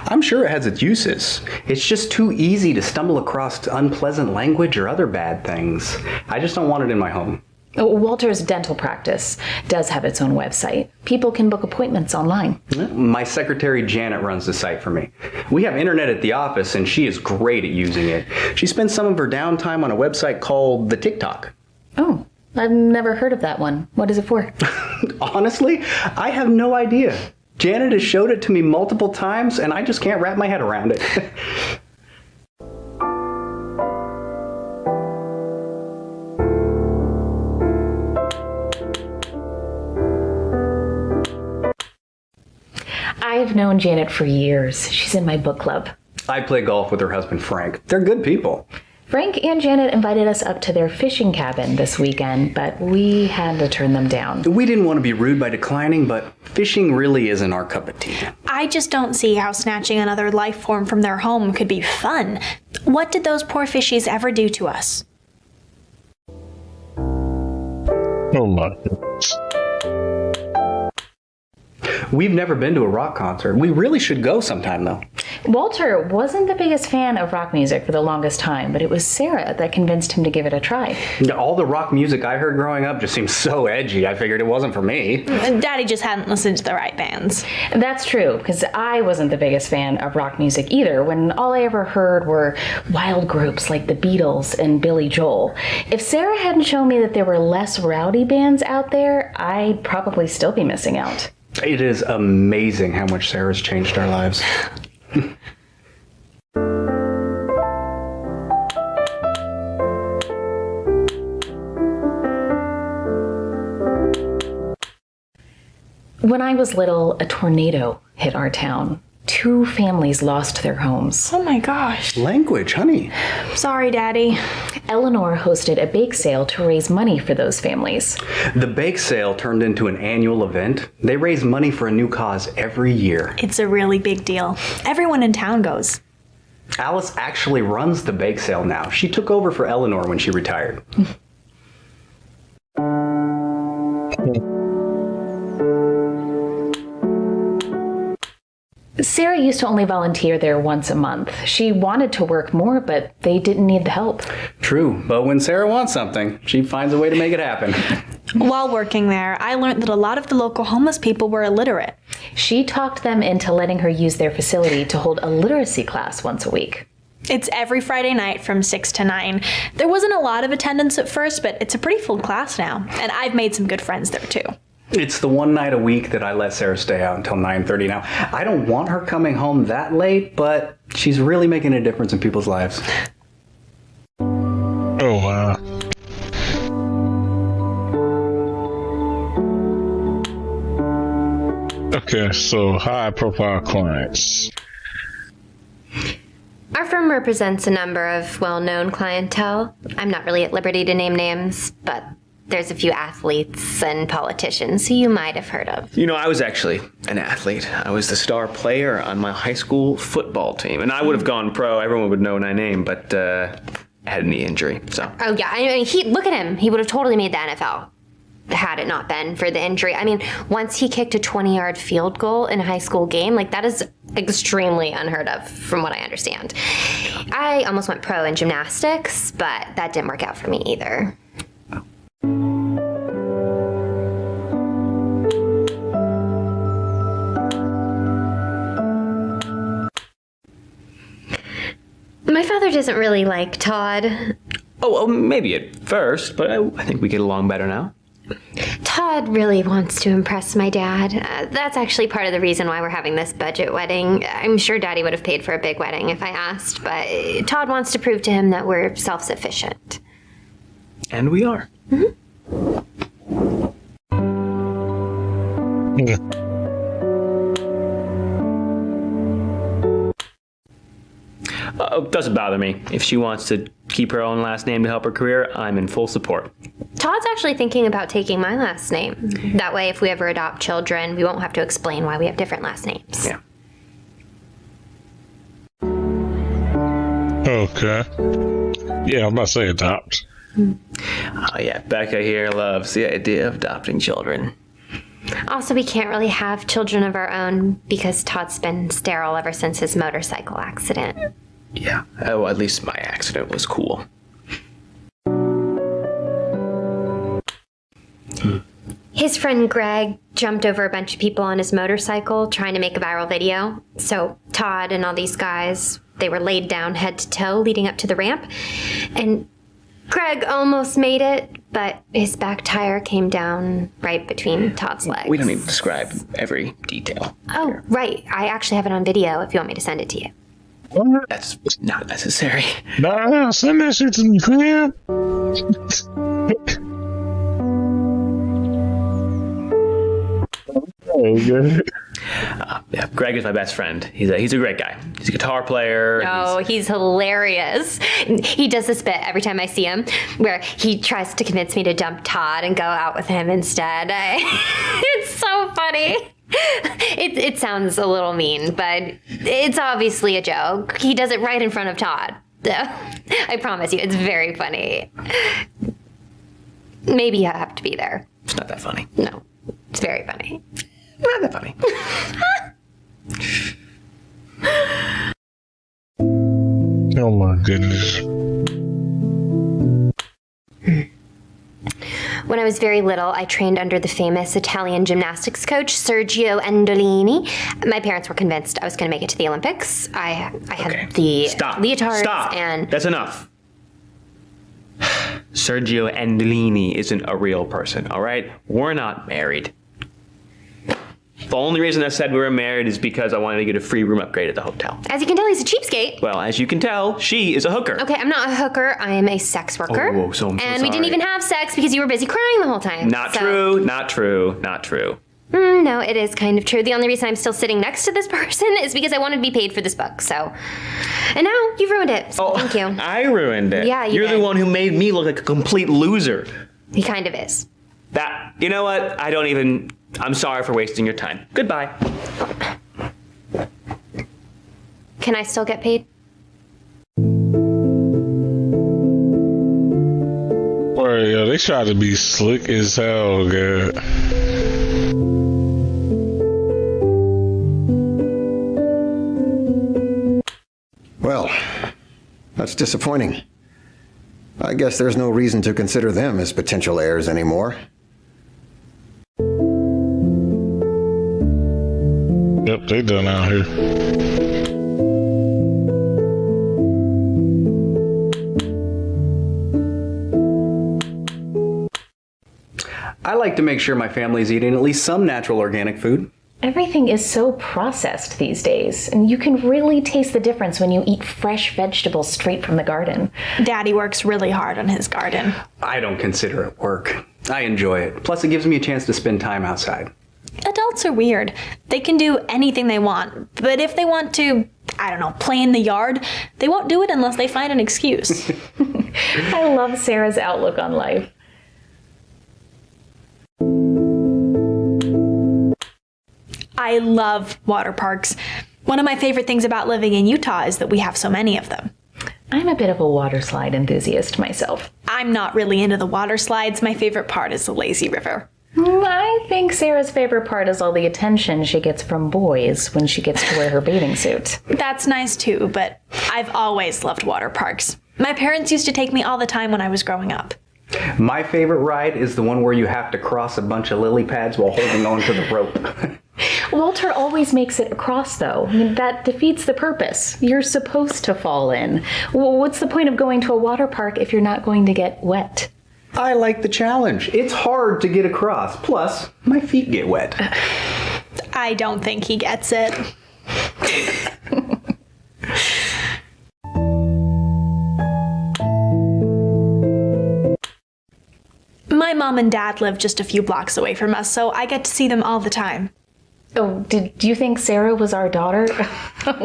I'm sure it has its uses. It's just too easy to stumble across unpleasant language or other bad things. I just don't want it in my home. Walter's dental practice does have its own website. People can book appointments online. My secretary Janet runs the site for me. We have internet at the office and she is great at using it. She spends some of her downtime on a website called the TikTok. Oh, I've never heard of that one. What is it for? Honestly, I have no idea. Janet has showed it to me multiple times and I just can't wrap my head around it. I've known Janet for years. She's in my book club. I play golf with her husband Frank. They're good people. Frank and Janet invited us up to their fishing cabin this weekend, but we had to turn them down. We didn't want to be rude by declining, but fishing really isn't our cup of tea. I just don't see how snatching another life form from their home could be fun. What did those poor fishies ever do to us? Oh my goodness. We've never been to a rock concert. We really should go sometime, though. Walter wasn't the biggest fan of rock music for the longest time, but it was Sarah that convinced him to give it a try. All the rock music I heard growing up just seemed so edgy, I figured it wasn't for me. Daddy just hadn't listened to the right bands. That's true, because I wasn't the biggest fan of rock music either, when all I ever heard were wild groups like the Beatles and Billy Joel. If Sarah hadn't shown me that there were less rowdy bands out there, I'd probably still be missing out. It is amazing how much Sarah's changed our lives. When I was little, a tornado hit our town. 2 families lost their homes. Oh my gosh. Language, honey. Sorry, Daddy. Eleanor hosted a bake sale to raise money for those families. The bake sale turned into an annual event. They raise money for a new cause every year. It's a really big deal. Everyone in town goes. Alice actually runs the bake sale now. She took over for Eleanor when she retired. Sarah used to only volunteer there once a month. She wanted to work more, but they didn't need the help. True, but when Sarah wants something, she finds a way to make it happen. While working there, I learned that a lot of the local homeless people were illiterate. She talked them into letting her use their facility to hold a literacy class once a week. It's every Friday night from 6 to 9. There wasn't a lot of attendance at first, but it's a pretty full class now, and I've made some good friends there too. It's the one night a week that I let Sarah stay out until 9:30 now. I don't want her coming home that late, but she's really making a difference in people's lives. Oh wow. Okay, so high-profile clients. Our firm represents a number of well-known clientele. I'm not really at liberty to name names, but there's a few athletes and politicians who you might have heard of. You know, I was actually an athlete. I was the star player on my high school football team, and I would have gone pro. Everyone would know my name, but I had a knee injury, so. Oh yeah, I mean, look at him. He would have totally made the NFL had it not been for the injury. I mean, once he kicked a 20-yard field goal in a high school game, like that is extremely unheard of from what I understand. I almost went pro in gymnastics, but that didn't work out for me either. My father doesn't really like Todd. Oh, well, maybe at first, but I think we get along better now. Todd really wants to impress my dad. That's actually part of the reason why we're having this budget wedding. I'm sure Daddy would have paid for a big wedding if I asked, but Todd wants to prove to him that we're self-sufficient. And we are. Mm-hmm. Doesn't bother me. If she wants to keep her own last name to help her career, I'm in full support. Todd's actually thinking about taking my last name. That way, if we ever adopt children, we won't have to explain why we have different last names. Yeah. Okay. Yeah, I'm about to say adopt. Oh yeah, Becca here loves the idea of adopting children. Also, we can't really have children of our own because Todd's been sterile ever since his motorcycle accident. Yeah. Oh, at least my accident was cool. His friend Greg jumped over a bunch of people on his motorcycle trying to make a viral video. So Todd and all these guys, they were laid down head to toe leading up to the ramp. And Greg almost made it, but his back tire came down right between Todd's legs. We don't need to describe every detail. Oh, right. I actually have it on video if you want me to send it to you. That's not necessary. Nah, send that shit to me, fam. good. Yeah, Greg is my best friend. He's a great guy. He's a guitar player. Oh, he's hilarious. He does this bit every time I see him where he tries to convince me to dump Todd and go out with him instead. It's so funny. It sounds a little mean, but it's obviously a joke. He does it right in front of Todd. I promise you, it's very funny. Maybe you have to be there. It's not that funny. No, it's very funny. Not that funny. Oh my goodness. When I was very little, I trained under the famous Italian gymnastics coach, Sergio Endolini. My parents were convinced I was going to make it to the Olympics. I had the leotards Stop. and... That's enough. Sergio Endolini isn't a real person, all right? We're not married. The only reason I said we were married is because I wanted to get a free room upgrade at the hotel. As you can tell, he's a cheapskate. Well, as you can tell, she is a hooker. Okay, I'm not a hooker. I am a sex worker. Oh, so I'm so and we didn't sorry. even have sex because you were busy crying the whole time. Not true. No, it is kind of true. The only reason I'm still sitting next to this person is because I wanted to be paid for this book, so... And now you've ruined it, so thank you. I ruined it. Yeah, You're did. the one who made me look like a complete loser. He kind of is. You know what? I'm sorry for wasting your time. Goodbye. Can I still get paid? Boy, yo, they try to be slick as hell, good. Well, that's disappointing. I guess there's no reason to consider them as potential heirs anymore. Yep, they done out here. I like to make sure my family's eating at least some natural organic food. Everything is so processed these days, and you can really taste the difference when you eat fresh vegetables straight from the garden. Daddy works really hard on his garden. I don't consider it work. I enjoy it. Plus, it gives me a chance to spend time outside. Adults are weird. They can do anything they want, but if they want to, I don't know, play in the yard, they won't do it unless they find an excuse. I love Sarah's outlook on life. I love water parks. One of my favorite things about living in Utah is that we have so many of them. I'm a bit of a water slide enthusiast myself. I'm not really into the water slides. My favorite part is the lazy river. I think Sarah's favorite part is all the attention she gets from boys when she gets to wear her bathing suit. That's nice too, but I've always loved water parks. My parents used to take me all the time when I was growing up. My favorite ride is the one where you have to cross a bunch of lily pads while holding on to the rope. Walter always makes it across, though. I mean, that defeats the purpose. You're supposed to fall in. Well, what's the point of going to a water park if you're not going to get wet? I like the challenge. It's hard to get across. Plus, my feet get wet. I don't think he gets it. My mom and dad live just a few blocks away from us, so I get to see them all the time. Oh, did you think Sarah was our daughter?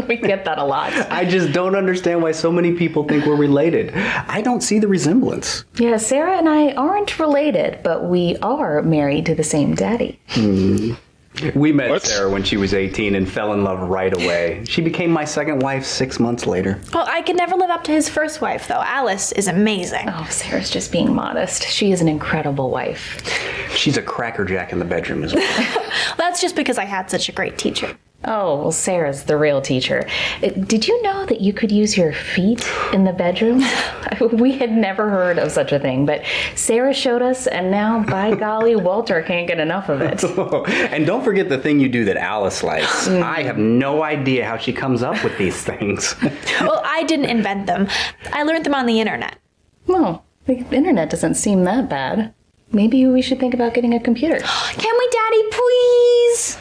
We get that a lot. I just don't understand why so many people think we're related. I don't see the resemblance. Yeah, Sarah and I aren't related, but we are married to the same daddy. We met Sarah when she was 18 and fell in love right away. She became my second wife 6 months later. Well, I could never live up to his first wife, though. Alice is amazing. Oh, Sarah's just being modest. She is an incredible wife. She's a crackerjack in the bedroom as well. That's just because I had such a great teacher. Oh, well, Sarah's the real teacher. Did you know that you could use your feet in the bedroom? We had never heard of such a thing, but Sarah showed us, and now, by golly, Walter can't get enough of it. And don't forget the thing you do that Alice likes. I have no idea how she comes up with these things. Well, I didn't invent them. I learned them on the internet. Well, the internet doesn't seem that bad. Maybe we should think about getting a computer. Can we, Daddy, please?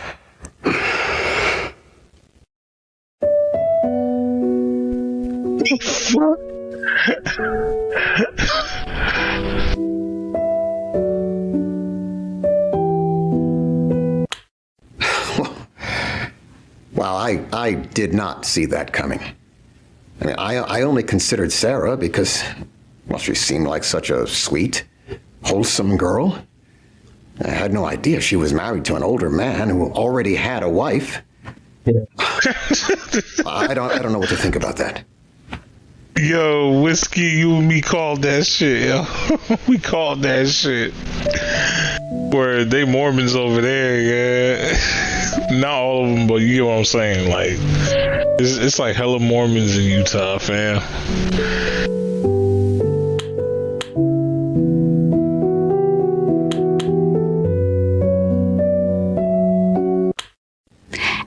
Well, I did not see that coming. I mean, I only considered Sarah because, well, she seemed like such a sweet, wholesome girl. I had no idea she was married to an older man who already had a wife. I don't know what to think about that. Yo, Whiskey, you and me called that shit, yo. We called that shit. Where they Mormons over there, yeah. Not all of them, but you get what I'm saying. Like, it's like hella Mormons in Utah, fam.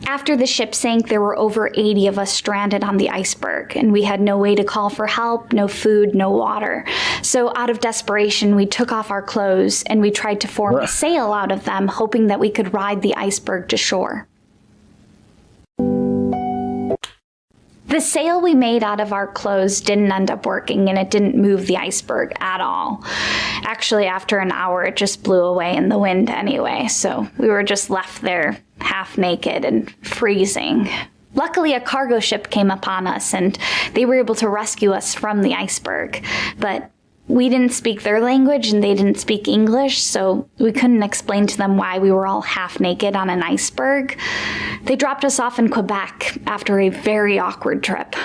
After the ship sank, there were over 80 of us stranded on the iceberg, and we had no way to call for help, no food, no water. So out of desperation, we took off our clothes and we tried to form a sail out of them, hoping that we could ride the iceberg to shore. The sail we made out of our clothes didn't end up working, and it didn't move the iceberg at all. Actually, after an hour, it just blew away in the wind anyway, so we were just left there half naked and freezing. Luckily, a cargo ship came upon us, and they were able to rescue us from the iceberg. But we didn't speak their language, and they didn't speak English, so we couldn't explain to them why we were all half naked on an iceberg. They dropped us off in Quebec after a very awkward trip.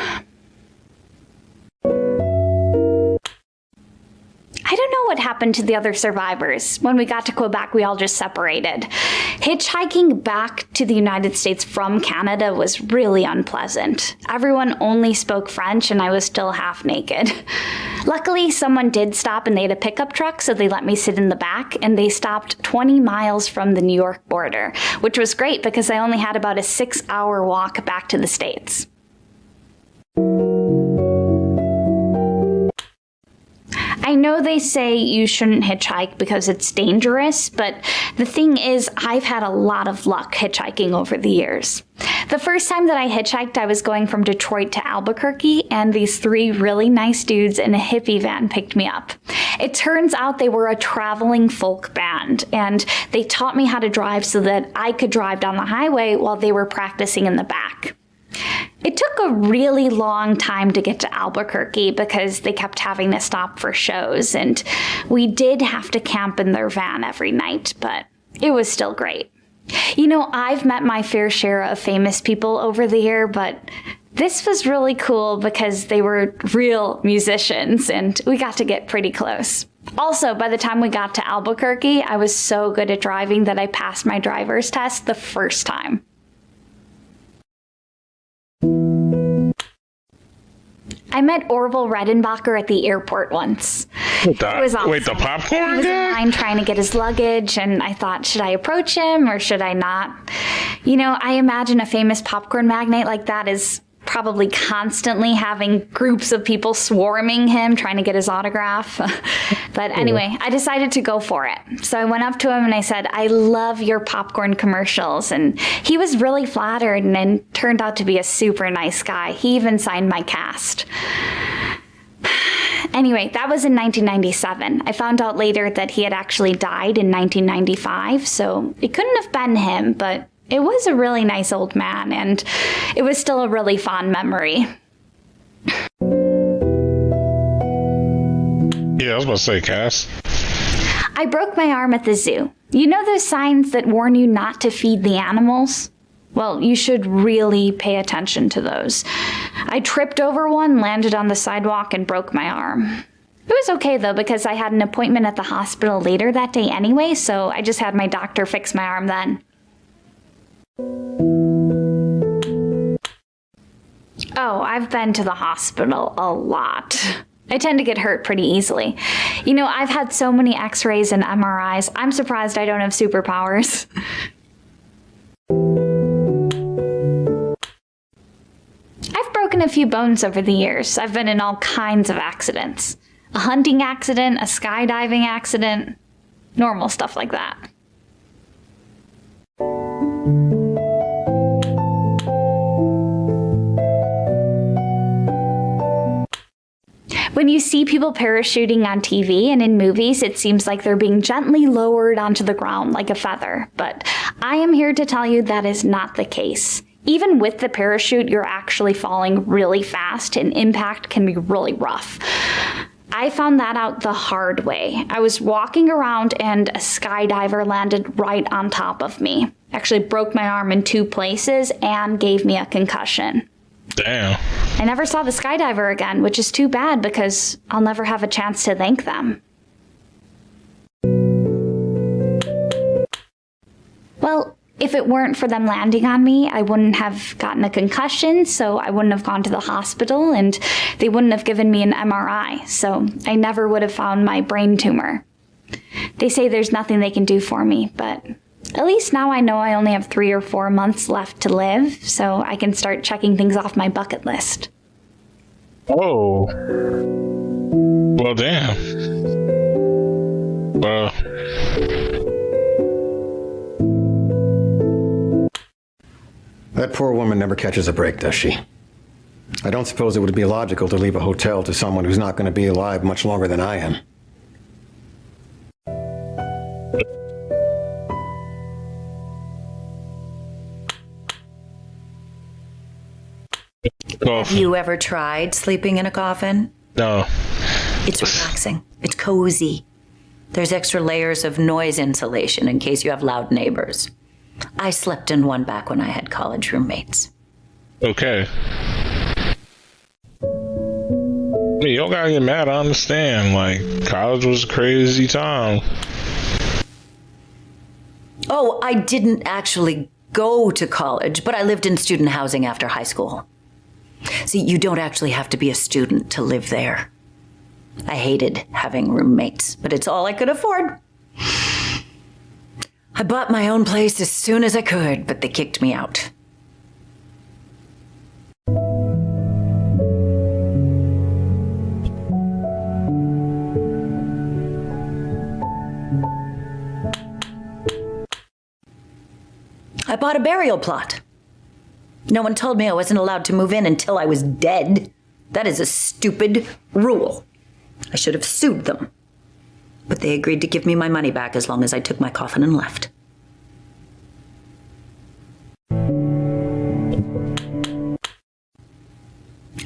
I don't know what happened to the other survivors. When we got to Quebec, we all just separated. Hitchhiking back to the United States from Canada was really unpleasant. Everyone only spoke French, and I was still half naked. Luckily, someone did stop, and they had a pickup truck, so they let me sit in the back, and they stopped 20 miles from the New York border, which was great because I only had about a 6-hour walk back to the States. I know they say you shouldn't hitchhike because it's dangerous, but the thing is, I've had a lot of luck hitchhiking over the years. The first time that I hitchhiked, I was going from Detroit to Albuquerque, and these 3 really nice dudes in a hippie van picked me up. It turns out they were a traveling folk band, and they taught me how to drive so that I could drive down the highway while they were practicing in the back. It took a really long time to get to Albuquerque because they kept having to stop for shows, and we did have to camp in their van every night, but it was still great. You know, I've met my fair share of famous people over the year, but this was really cool because they were real musicians, and we got to get pretty close. Also, by the time we got to Albuquerque, I was so good at driving that I passed my driver's test the first time. I met Orville Redenbacher at the airport once. It was awesome. Wait, the popcorn He was guy? in line trying to get his luggage, and I thought, should I approach him or should I not? You know, I imagine a famous popcorn magnate like that is probably constantly having groups of people swarming him, trying to get his autograph. But anyway, I decided to go for it. So I went up to him and I said, I love your popcorn commercials. And he was really flattered and turned out to be a super nice guy. He even signed my cast. Anyway, that was in 1997. I found out later that he had actually died in 1995, so it couldn't have been him, but it was a really nice old man, and it was still a really fond memory. Yeah, I was about to say, Cass. I broke my arm at the zoo. You know those signs that warn you not to feed the animals? Well, you should really pay attention to those. I tripped over one, landed on the sidewalk, and broke my arm. It was okay, though, because I had an appointment at the hospital later that day anyway, so I just had my doctor fix my arm then. Oh, I've been to the hospital a lot. I tend to get hurt pretty easily. You know, I've had so many x-rays and MRIs, I'm surprised I don't have superpowers. I've broken a few bones over the years. I've been in all kinds of accidents. A hunting accident, a skydiving accident, normal stuff like that. When you see people parachuting on TV and in movies, it seems like they're being gently lowered onto the ground like a feather. But I am here to tell you that is not the case. Even with the parachute, you're actually falling really fast and impact can be really rough. I found that out the hard way. I was walking around and a skydiver landed right on top of me. Actually broke my arm in 2 places and gave me a concussion. Damn. I never saw the skydiver again, which is too bad because I'll never have a chance to thank them. Well, if it weren't for them landing on me, I wouldn't have gotten a concussion, so I wouldn't have gone to the hospital, and they wouldn't have given me an MRI, so I never would have found my brain tumor. They say there's nothing they can do for me, but at least now I know I only have 3 or 4 months left to live, so I can start checking things off my bucket list. Oh. Well, damn. Well. That poor woman never catches a break, does she? I don't suppose it would be logical to leave a hotel to someone who's not going to be alive much longer than I am. Have you ever tried sleeping in a coffin? No. It's relaxing. It's cozy. There's extra layers of noise insulation in case you have loud neighbors. I slept in one back when I had college roommates. Okay. You don't gotta get mad, I understand. Like, college was a crazy time. Oh, I didn't actually go to college, but I lived in student housing after high school. See, you don't actually have to be a student to live there. I hated having roommates, but it's all I could afford. I bought my own place as soon as I could, but they kicked me out. I bought a burial plot. No one told me I wasn't allowed to move in until I was dead. That is a stupid rule. I should have sued them. But they agreed to give me my money back as long as I took my coffin and left.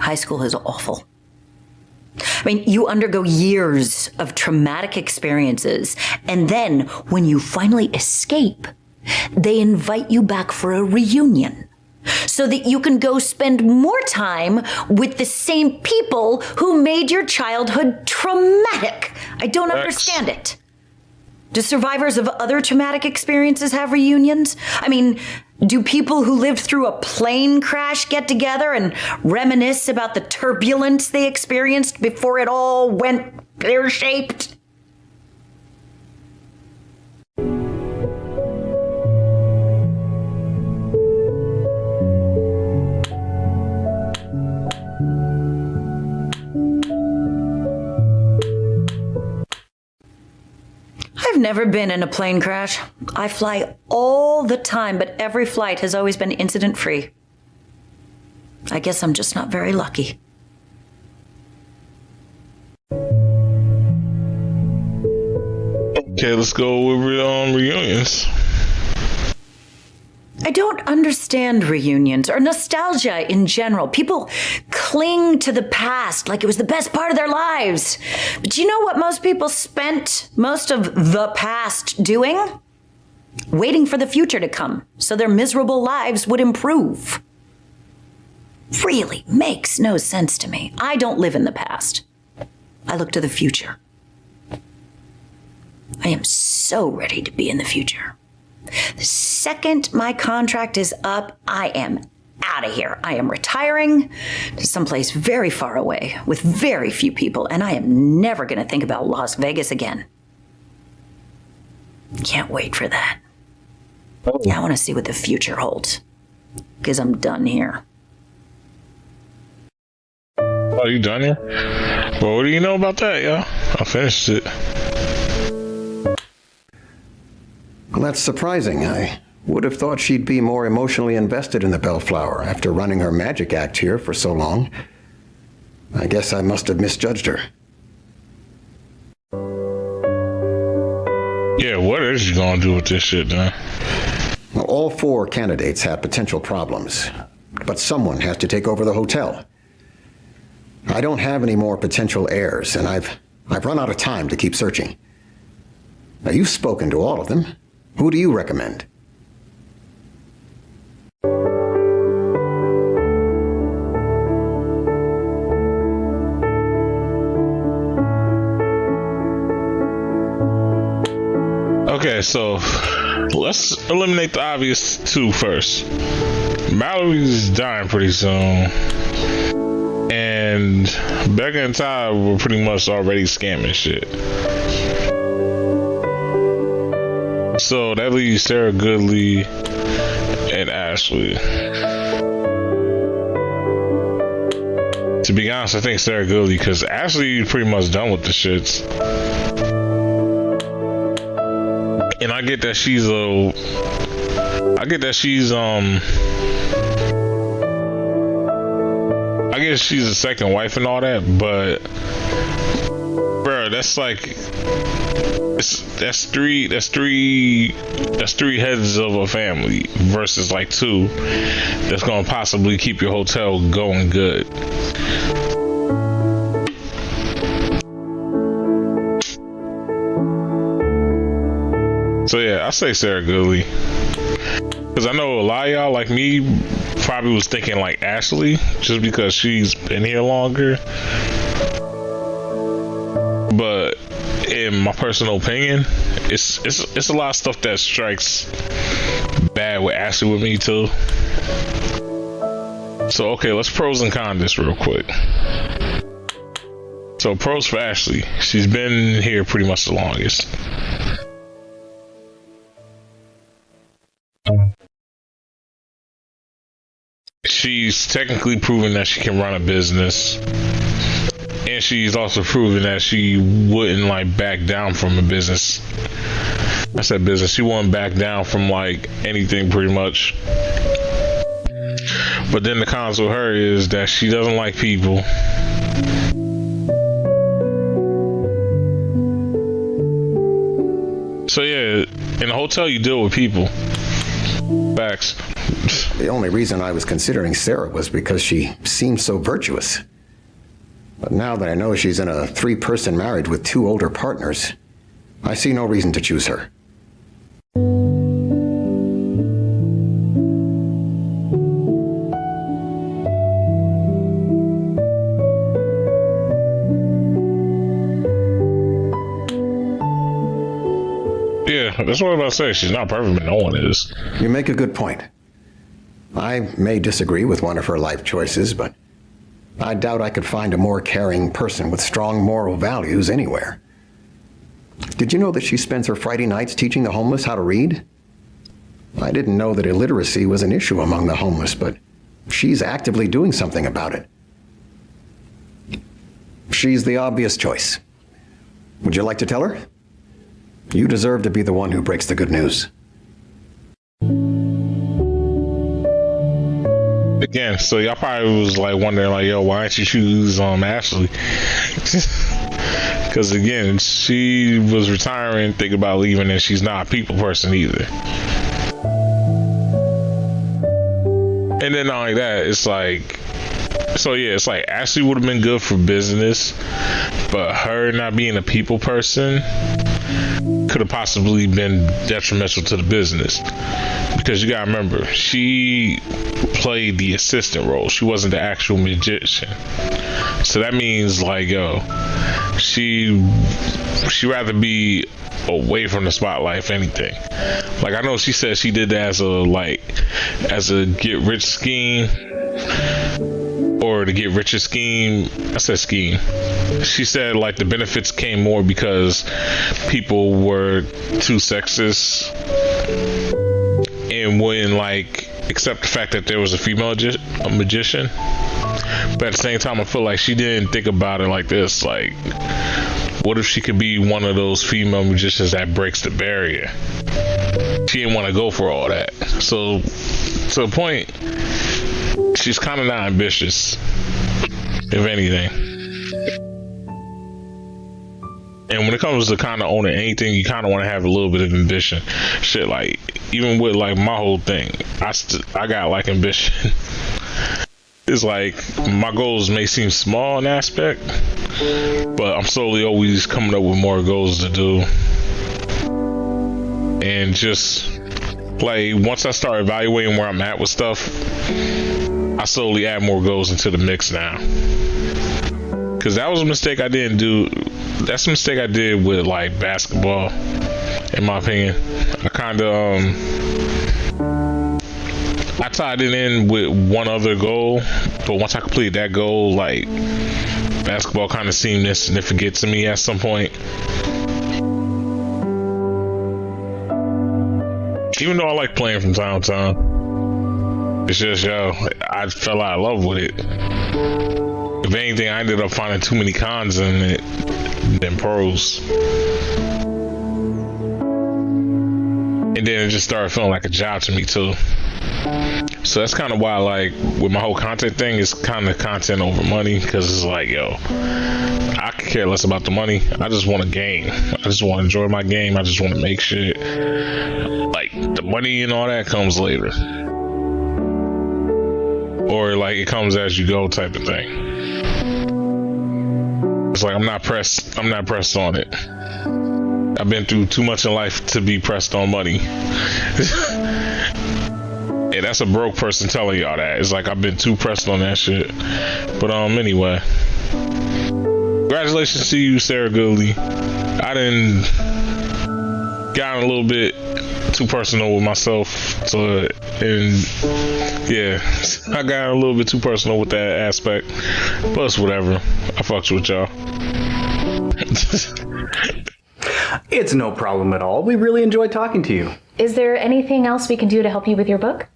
High school is awful. I mean, you undergo years of traumatic experiences, and then when you finally escape, they invite you back for a reunion so that you can go spend more time with the same people who made your childhood traumatic. I don't understand it. Do survivors of other traumatic experiences have reunions? I mean, do people who lived through a plane crash get together and reminisce about the turbulence they experienced before it all went pear-shaped? I've never been in a plane crash. I fly all the time, but every flight has always been incident-free. I guess I'm just not very lucky. Okay, let's go with reunions. I don't understand reunions or nostalgia in general. People cling to the past like it was the best part of their lives. But you know what most people spent most of the past doing? Waiting for the future to come so their miserable lives would improve. Really makes no sense to me. I don't live in the past. I look to the future. I am so ready to be in the future. The second my contract is up, I am out of here. I am retiring to someplace very far away with very few people, and I am never going to think about Las Vegas again. Can't wait for that. I want to see what the future holds, because I'm done here. Oh, you done here? Well, what do you know about that, yo? I finished it. Well, that's surprising. I would have thought she'd be more emotionally invested in the Bellflower after running her magic act here for so long. I guess I must have misjudged her. Yeah, what is she gonna do with this shit, man? Well, all 4 candidates have potential problems, but someone has to take over the hotel. I don't have any more potential heirs, and I've run out of time to keep searching. Now, you've spoken to all of them. Who do you recommend? Okay, so let's eliminate the obvious 2 first. Mallory's dying pretty soon. And Becca and Ty were pretty much already scamming shit. So that leaves Sarah Goodley and Ashley. To be honest, I think Sarah Goodley, because Ashley pretty much done with the shits. And I get that she's I guess she's a second wife and all that, but bro, that's like that's three heads of a family versus like 2 that's gonna possibly keep your hotel going good. So yeah, I say Sarah Goodley, because I know a lot of y'all like me probably was thinking like Ashley, just because she's been here longer. But in my personal opinion, it's a lot of stuff that strikes bad with Ashley with me too. So okay, let's pros and cons this real quick. So pros for Ashley, she's been here pretty much the longest. She's technically proven that she can run a business, and she's also proven that she wouldn't like back down from a business. I said business. She wouldn't back down from like anything pretty much. But then the cons with her is that she doesn't like people. So yeah, in a hotel you deal with people. Facts. The only reason I was considering Sarah was because she seemed so virtuous. But now that I know she's in a 3-person marriage with 2 older partners, I see no reason to choose her. Yeah, that's what I was about to say. She's not perfect, but no one is. You make a good point. I may disagree with one of her life choices, but I doubt I could find a more caring person with strong moral values anywhere. Did you know that she spends her Friday nights teaching the homeless how to read? I didn't know that illiteracy was an issue among the homeless, but she's actively doing something about it. She's the obvious choice. Would you like to tell her? You deserve to be the one who breaks the good news. Again, so y'all probably was like wondering like, yo, why didn't you choose Ashley? Because again, she was retiring, thinking about leaving, and she's not a people person either. And then not only that, it's like, so yeah, it's like Ashley would have been good for business, but her not being a people person could have possibly been detrimental to the business. Because you gotta remember, she played the assistant role. She wasn't the actual magician. So that means like, yo, she rather be away from the spotlight if anything. Like I know she said she did that as a get rich scheme, or to get richer scheme. I said scheme. She said like the benefits came more because people were too sexist and wouldn't like accept the fact that there was a female magician. But at the same time, I feel like she didn't think about it like this. Like, what if she could be one of those female magicians that breaks the barrier? She didn't want to go for all that. So, to the point, she's kind of not ambitious, if anything. And when it comes to kind of owning anything, you kind of want to have a little bit of ambition. Shit, like, even with, like, my whole thing, I got, like, ambition. It's like, my goals may seem small in aspect, but I'm slowly always coming up with more goals to do. And just, like, once I start evaluating where I'm at with stuff, I slowly add more goals into the mix now. Because that was a mistake I didn't do. That's a mistake I did with, like, basketball, in my opinion. I kind of, I tied it in with one other goal, but once I completed that goal, like, basketball kind of seemed insignificant to me at some point. Even though I like playing from time to time, it's just, I fell out of love with it. If anything, I ended up finding too many cons in it than pros. And then it just started feeling like a job to me too. So that's kind of why, like, with my whole content thing, it's kind of content over money, because it's like, I could care less about the money. I just want a game. I just want to enjoy my game. I just want to make shit. Like, the money and all that comes later. Or, like, it comes as you go type of thing. It's like, I'm not pressed on it. I've been through too much in life to be pressed on money. And that's a broke person telling y'all that. It's like, I've been too pressed on that shit. But anyway, congratulations to you, Sarah Goodley. I done got a little bit too personal with myself, and yeah, I got a little bit too personal with that aspect. But it's whatever. I fucks with y'all. It's no problem at all. We really enjoyed talking to you. Is there anything else we can do to help you with your book?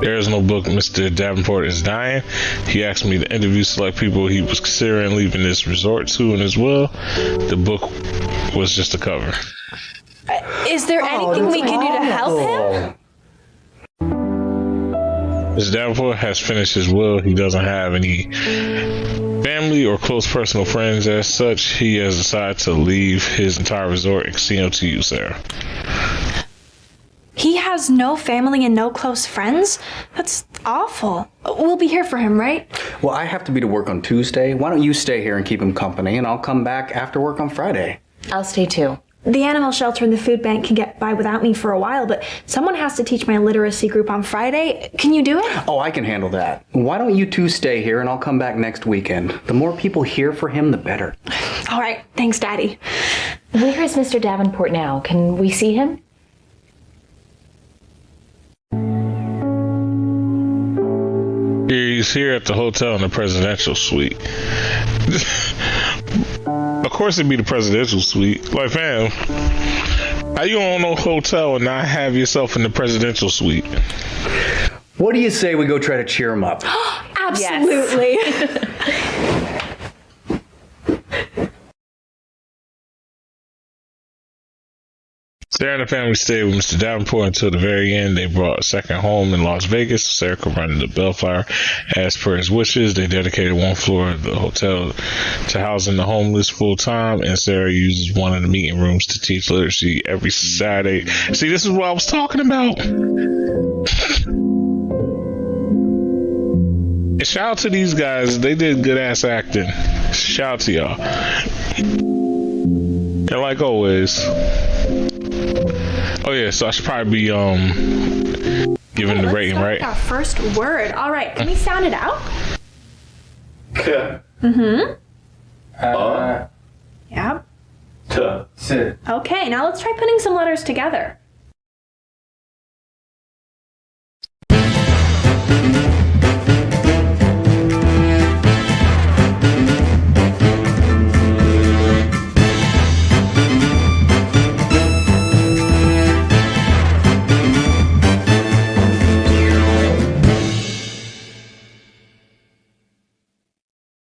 There is no book. Mr. Davenport is dying. He asked me to interview select people he was considering leaving this resort to in his will. The book was just a cover. Is there anything we can do to help him? Mr. Davenport has finished his will. He doesn't have any family or close personal friends. As such, he has decided to leave his entire resort and casino to you, Sarah. He has no family and no close friends? That's awful. We'll be here for him, right? Well, I have to be to work on Tuesday. Why don't you stay here and keep him company, and I'll come back after work on Friday. I'll stay too. The animal shelter and the food bank can get by without me for a while, but someone has to teach my literacy group on Friday. Can you do it? Oh, I can handle that. Why don't you two stay here, and I'll come back next weekend. The more people hear for him, the better. All right. Thanks, Daddy. Where is Mr. Davenport now? Can we see him? He's here at the hotel in the presidential suite. Of course it'd be the presidential suite. Like, fam, how you own no hotel and not have yourself in the presidential suite? What do you say we go try to cheer him up? Absolutely. Sarah and the family stayed with Mr. Davenport until the very end. They brought a second home in Las Vegas. Sarah could run the Bellflower. As per his wishes, they dedicated one floor of the hotel to housing the homeless full time, and Sarah uses one of the meeting rooms to teach literacy every Saturday. See, this is what I was talking about. And shout out to these guys. They did good ass acting. Shout out to y'all. And like always, oh yeah, so I should probably be giving the rating, right? Our first word. All right, can we sound it out? K. Mm-hmm. Yep. T. Okay, now let's try putting some letters together.